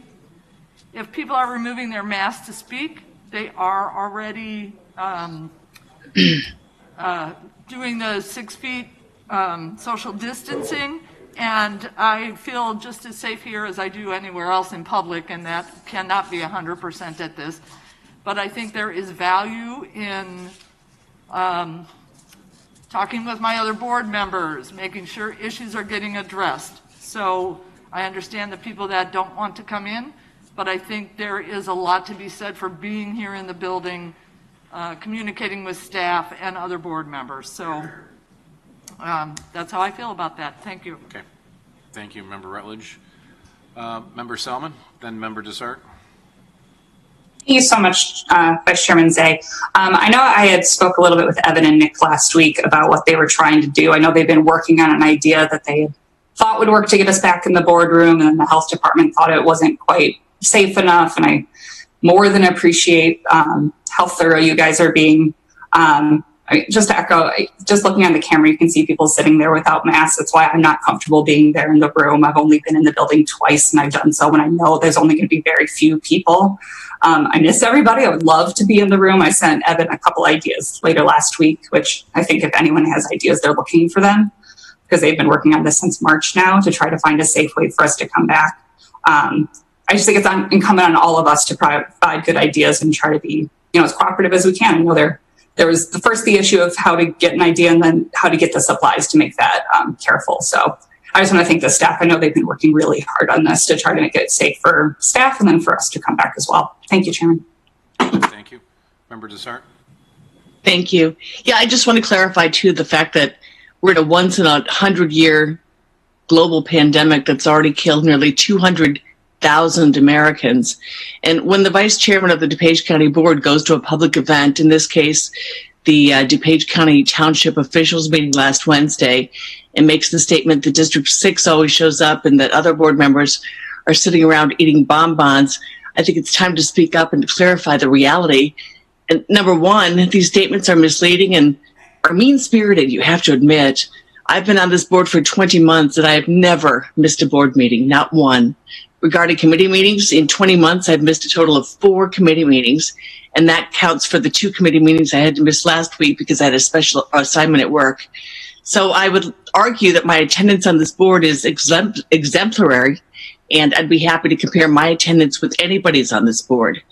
If people are removing their masks to speak, they are already doing the 6 feet social distancing, and I feel just as safe here as I do anywhere else in public, and that cannot be 100% at this. But I think there is value in talking with my other board members, making sure issues are getting addressed. So I understand the people that don't want to come in, but I think there is a lot to be said for being here in the building, communicating with staff and other board members. So that's how I feel about that. Thank you. Okay. Thank you, Member Rutledge. Member Selman, then Member Desart. Thank you so much, Vice Chairman Zay. I know I had spoke a little bit with Evan and Nick last week about what they were trying to do. I know they've been working on an idea that they thought would work to get us back in the boardroom, and the health department thought it wasn't quite safe enough. And I more than appreciate how thorough you guys are being. Just to echo, just looking on the camera, you can see people sitting there without masks. That's why I'm not comfortable being there in the room. I've only been in the building twice, and I've done so when I know there's only going to be very few people. I miss everybody. I would love to be in the room. I sent Evan a couple ideas later last week, which I think if anyone has ideas, they're looking for them because they've been working on this since March now to try to find a safe way for us to come back. I just think it's incumbent on all of us to provide good ideas and try to be, as cooperative as we can. I know there was the issue of how to get an idea and then how to get the supplies to make that careful. So I just want to thank the staff. I know they've been working really hard on this to try to make it safe for staff and then for us to come back as well. Thank you, Chairman. Thank you. Member Desart. Thank you. Yeah, I just want to clarify too the fact that we're in a once in a 100-year global pandemic that's already killed nearly 200,000 Americans. And when the vice chairman of the DuPage County Board goes to a public event, in this case, the DuPage County Township officials meeting last Wednesday, and makes the statement that District 6 always shows up and that other board members are sitting around eating bonbons, I think it's time to speak up and to clarify the reality. And number one, these statements are misleading and are mean-spirited, you have to admit. I've been on this board for 20 months and I have never missed a board meeting, not one. Regarding committee meetings, in 20 months, I've missed a total of 4 committee meetings, and that counts for the 2 committee meetings I had to miss last week because I had a special assignment at work. So I would argue that my attendance on this board is exemplary, and I'd be happy to compare my attendance with anybody's on this board.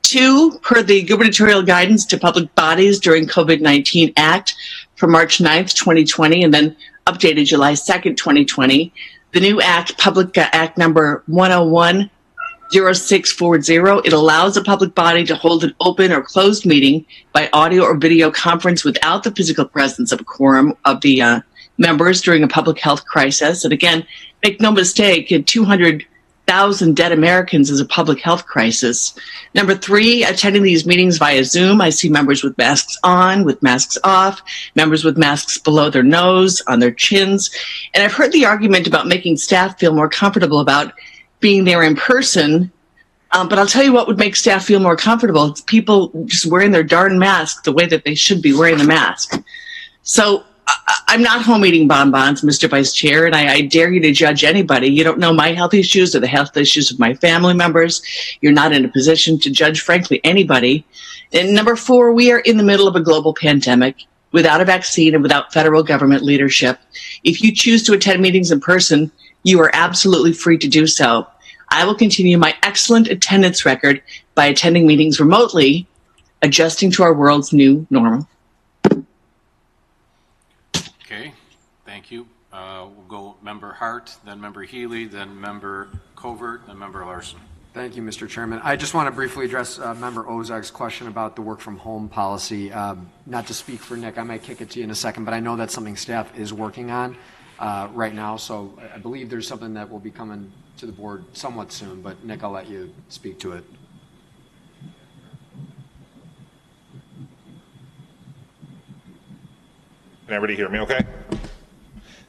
2, per the gubernatorial guidance to public bodies during COVID-19 Act from March 9th, 2020, and then updated July 2nd, 2020, the new Act, Public Act number 101-0640, it allows a public body to hold an open or closed meeting by audio or video conference without the physical presence of a quorum of the members during a public health crisis. And again, make no mistake, 200,000 1,000 dead Americans is a public health crisis. Number 3, attending these meetings via Zoom, I see members with masks on, with masks off, members with masks below their nose, on their chins. And I've heard the argument about making staff feel more comfortable about being there in person. But I'll tell you what would make staff feel more comfortable. It's people just wearing their darn mask the way that they should be wearing the mask. So I'm not home eating bonbons, Mr. Vice Chair, and I dare you to judge anybody. You don't know my health issues or the health issues of my family members. You're not in a position to judge, frankly, anybody. And number 4, we are in the middle of a global pandemic without a vaccine and without federal government leadership. If you choose to attend meetings in person, you are absolutely free to do so. I will continue my excellent attendance record by attending meetings remotely, adjusting to our world's new normal. Okay, thank you. We'll go Member Hart, then Member Healy, then Member Covert, then Member Larson. Thank you, Mr. Chairman. I just want to briefly address Member Ozark's question about the work from home policy. Not to speak for Nick, I might kick it to you in a second, but I know that's something staff is working on right now. So I believe there's something that will be coming to the board somewhat soon, but Nick, I'll let you speak to it. Can everybody hear me okay?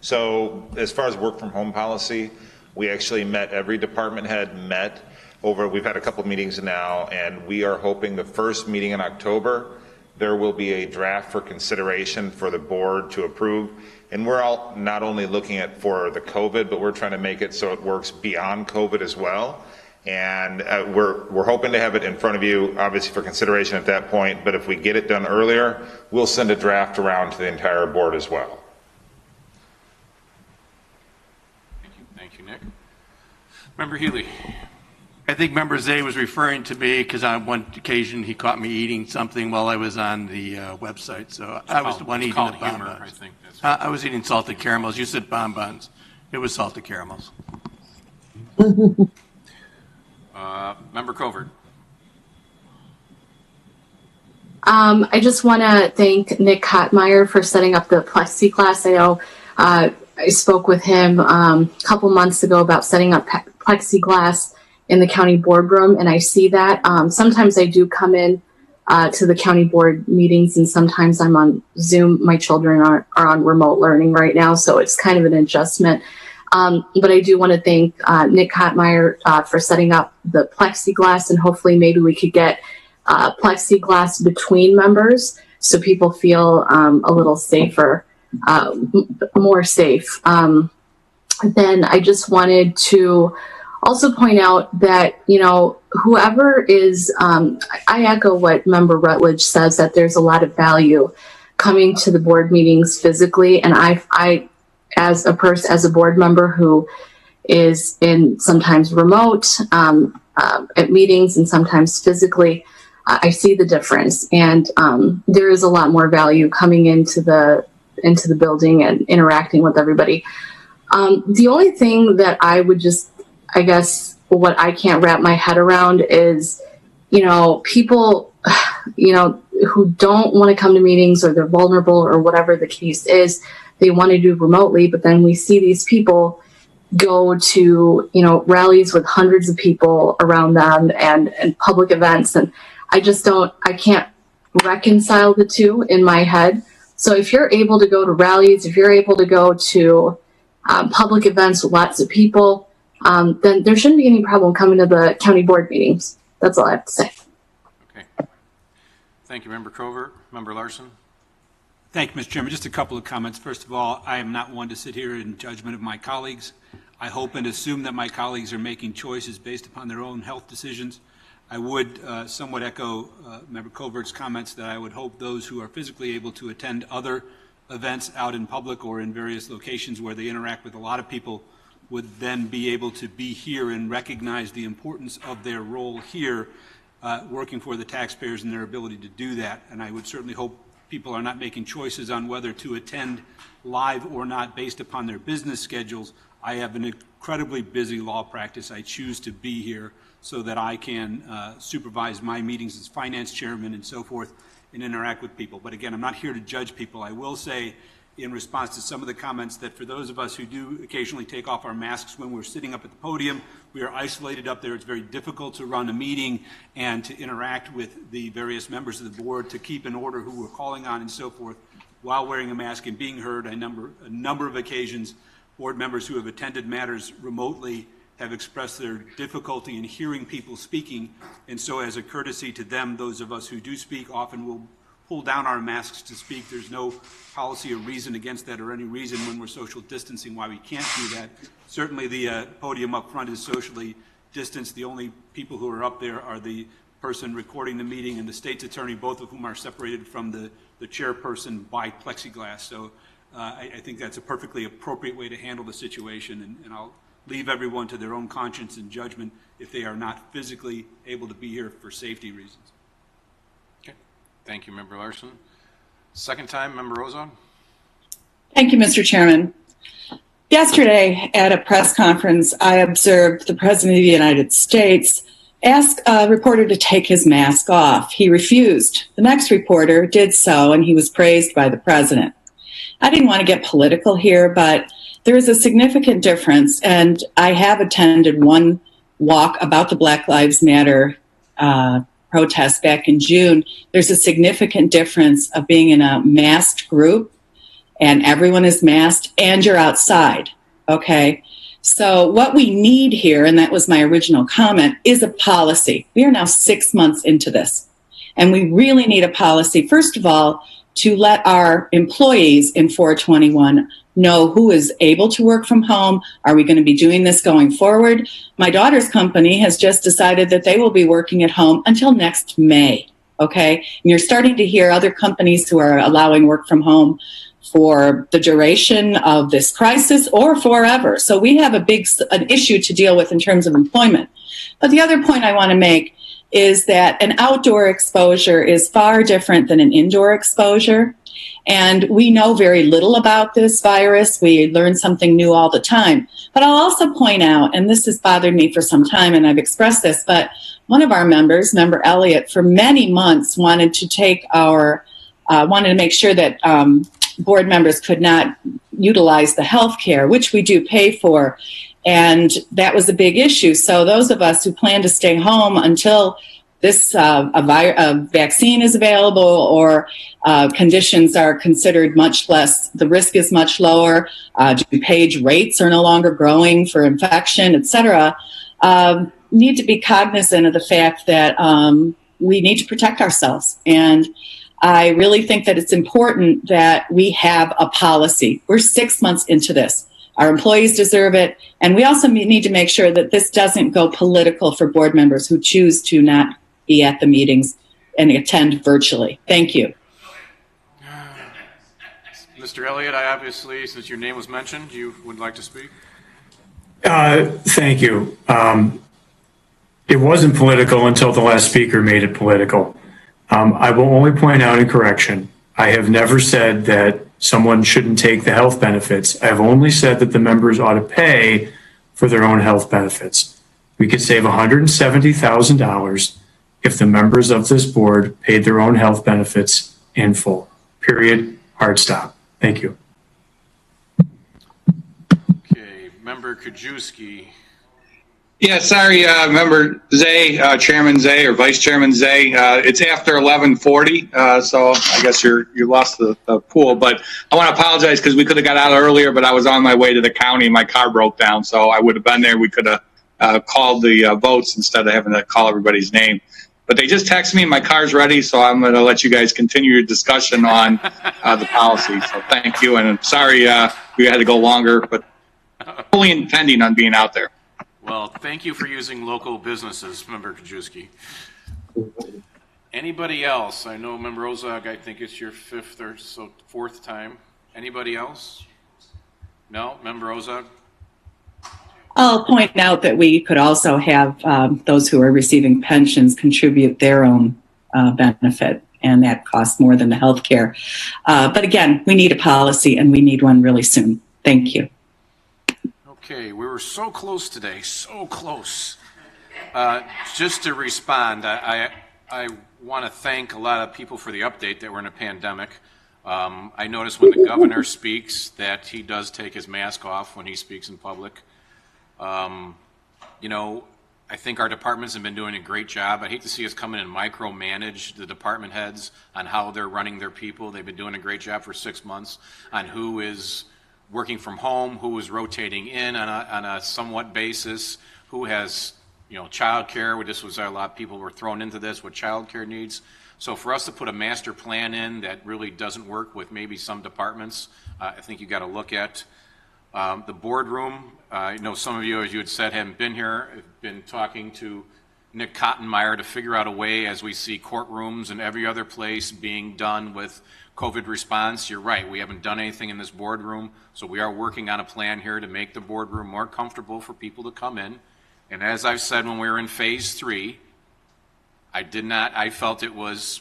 So as far as work from home policy, we actually met, every department head met over, we've had a couple meetings now, and we are hoping the first meeting in October, there will be a draft for consideration for the board to approve. And we're all not only looking at for the COVID, but we're trying to make it so it works beyond COVID as well. And we're hoping to have it in front of you, obviously for consideration at that point, but if we get it done earlier, we'll send a draft around to the entire board as well. Thank you, Nick. Member Healy. I think Member Zay was referring to me because on one occasion he caught me eating something while I was on the website. So I was the one eating the bonbons. I think that's I was eating salted caramels. You said bonbons. It was salted caramels. Member Covert. I just want to thank Nick Kottmeyer for setting up the plexiglass. I know I spoke with him a couple months ago about setting up plexiglass in the county boardroom, and I see that. Sometimes I do come in to the county board meetings, and sometimes I'm on Zoom. My children are on remote learning right now, so it's kind of an adjustment. But I do want to thank Nick Kottmeyer for setting up the plexiglass, and hopefully maybe we could get plexiglass between members so people feel a little safer, more safe. Then I just wanted to also point out that, you know, whoever is, I echo what Member Rutledge says, that there's a lot of value coming to the board meetings physically. And I as a board member who is in sometimes remote at meetings and sometimes physically, I see the difference. And there is a lot more value coming into the building and interacting with everybody. The only thing that I would just, I guess, what I can't wrap my head around is, you know, people, you know, who don't want to come to meetings, or they're vulnerable, or whatever the case is, they want to do remotely, but then we see these people go to, you know, rallies with hundreds of people around them and public events. And I can't reconcile the two in my head. So if you're able to go to rallies, if you're able to go to public events with lots of people, then there shouldn't be any problem coming to the county board meetings. That's all I have to say. Okay. Thank you, Member Covert. Member Larson. Thank you, Mr. Chairman. Just a couple of comments. First of all, I am not one to sit here in judgment of my colleagues. I hope and assume that my colleagues are making choices based upon their own health decisions. I would somewhat echo Member Covert's comments that I would hope those who are physically able to attend other events out in public or in various locations where they interact with a lot of people would then be able to be here and recognize the importance of their role here working for the taxpayers and their ability to do that. And I would certainly hope people are not making choices on whether to attend live or not based upon their business schedules. I have an incredibly busy law practice. I choose to be here so that I can supervise my meetings as finance chairman and so forth and interact with people. But again, I'm not here to judge people. I will say in response to some of the comments that for those of us who do occasionally take off our masks when we're sitting up at the podium, we are isolated up there. It's very difficult to run a meeting and to interact with the various members of the board to keep in order who we're calling on and so forth while wearing a mask and being heard. A number of occasions, board members who have attended matters remotely have expressed their difficulty in hearing people speaking, and so as a courtesy to them, those of us who do speak often will pull down our masks to speak. There's no policy or reason against that or any reason when we're social distancing why we can't do that. Certainly the podium up front is socially distanced. The only people who are up there are the person recording the meeting and the state's attorney, both of whom are separated from the chairperson by plexiglass. So I think that's a perfectly appropriate way to handle the situation, and I'll leave everyone to their own conscience and judgment if they are not physically able to be here for safety reasons. Thank you, Member Larson. Second time, Member Ozog. Thank you, Mr. Chairman. Yesterday at a press conference, I observed the President of the United States ask a reporter to take his mask off. He refused. The next reporter did so, and he was praised by the President. I didn't want to get political here, but there is a significant difference, and I have attended one walk about the Black Lives Matter protest back in June. There's a significant difference of being in a masked group and everyone is masked and you're outside, okay? So what we need here, and that was my original comment, is a policy. We are now 6 months into this, and we really need a policy, first of all, to let our employees in 421 know who is able to work from home. Are we going to be doing this going forward? My daughter's company has just decided that they will be working at home until next May, okay? And you're starting to hear other companies who are allowing work from home for the duration of this crisis or forever. So we have an issue to deal with in terms of employment. But the other point I want to make is that an outdoor exposure is far different than an indoor exposure. And we know very little about this virus. We learn something new all the time. But I'll also point out, and this has bothered me for some time, and I've expressed this, but one of our members, Member Elliott, for many months wanted to make sure that board members could not utilize the health care, which we do pay for. And that was a big issue. So those of us who plan to stay home until this a vaccine is available or conditions are considered much less, the risk is much lower, DuPage rates are no longer growing for infection, et cetera, need to be cognizant of the fact that we need to protect ourselves. And I really think that it's important that we have a policy. We're 6 months into this. Our employees deserve it. And we also need to make sure that this doesn't go political for board members who choose to not be at the meetings and attend virtually. Thank you. Mr. Elliott, I obviously, since your name was mentioned, you would like to speak? Thank you. It wasn't political until the last speaker made it political. I will only point out in correction, I have never said that someone shouldn't take the health benefits. I've only said that the members ought to pay for their own health benefits. We could save $170,000 if the members of this board paid their own health benefits in full. Period. Hard stop. Thank you. Okay, Member Krajewski. Yeah, sorry, Member Zay, Chairman Zay or Vice Chairman Zay. It's after 11:40, so I guess you lost the pool. But I want to apologize because we could have got out earlier, but I was on my way to the county and my car broke down, so I would have been there. We could have called the votes instead of having to call everybody's name. But they just texted me, my car's ready, so I'm going to let you guys continue your discussion on the policy. So thank you, and I'm sorry we had to go longer, but fully intending on being out there. Well, thank you for using local businesses, Member Krajewski. Anybody else? I know Member Ozog, I think it's your fourth time. Anybody else? No? Member Ozog? I'll point out that we could also have those who are receiving pensions contribute their own benefit, and that costs more than the health care. But again, we need a policy, and we need one really soon. Thank you. Okay, we were so close today, so close. Just to respond, I want to thank a lot of people for the update that we're in a pandemic. I notice when the governor speaks that he does take his mask off when he speaks in public. You know, I think our departments have been doing a great job. I hate to see us come in and micromanage the department heads on how they're running their people. They've been doing a great job for 6 months on who is working from home, who is rotating in on a somewhat basis, who has, you know, childcare. This was a lot of people were thrown into this with childcare needs. So for us to put a master plan in that really doesn't work with maybe some departments, I think you got to look at. The boardroom, I know some of you, as you had said, haven't been here, have been talking to Nick Cottonmeyer to figure out a way as we see courtrooms and every other place being done with COVID response. You're right, we haven't done anything in this boardroom, so we are working on a plan here to make the boardroom more comfortable for people to come in. And as I've said when we were in phase 3, I felt it was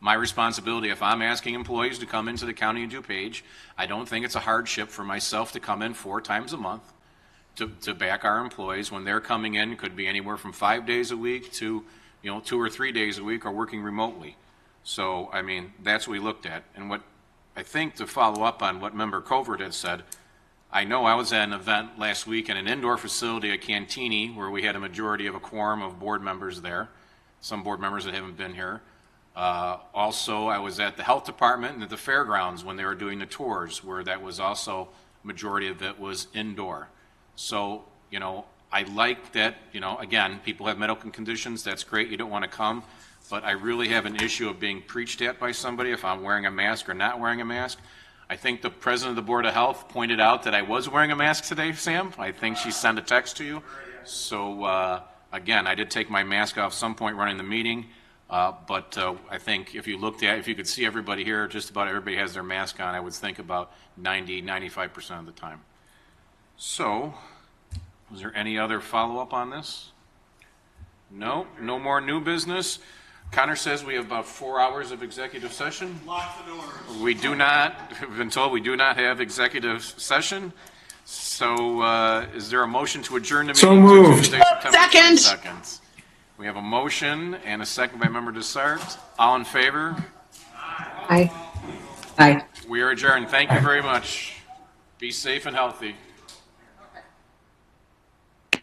my responsibility. If I'm asking employees to come into the county of DuPage, I don't think it's a hardship for myself to come in 4 times a month to back our employees when they're coming in. It could be anywhere from 5 days a week to, you know, 2 or 3 days a week or working remotely. So, I mean, that's what we looked at. And what I think, to follow up on what Member Covert had said, I know I was at an event last week in an indoor facility at Cantini where we had a majority of a quorum of board members there, some board members that haven't been here. Also, I was at the health department and at the fairgrounds when they were doing the tours, where that was also, majority of it was indoor. So, you know, I like that, you know, again, people have medical conditions, that's great, you don't want to come, but I really have an issue of being preached at by somebody if I'm wearing a mask or not wearing a mask. I think the president of the Board of Health pointed out that I was wearing a mask today, Sam. I think she sent a text to you. So, again, I did take my mask off some point running the meeting. But I think if you could see everybody here, just about everybody has their mask on, I would think about 95% of the time. So, was there any other follow-up on this? No? No more new business? Connor says we have about 4 hours of executive session. Lots of orders. We do not, we've been told we do not have executive session. So, is there a motion to adjourn the meeting? So moved. To Tuesday, September Second. 22nd? We have a motion and a second by Member Dessart. All in favor? Aye. Aye. We are adjourned. Thank you very much. Be safe and healthy.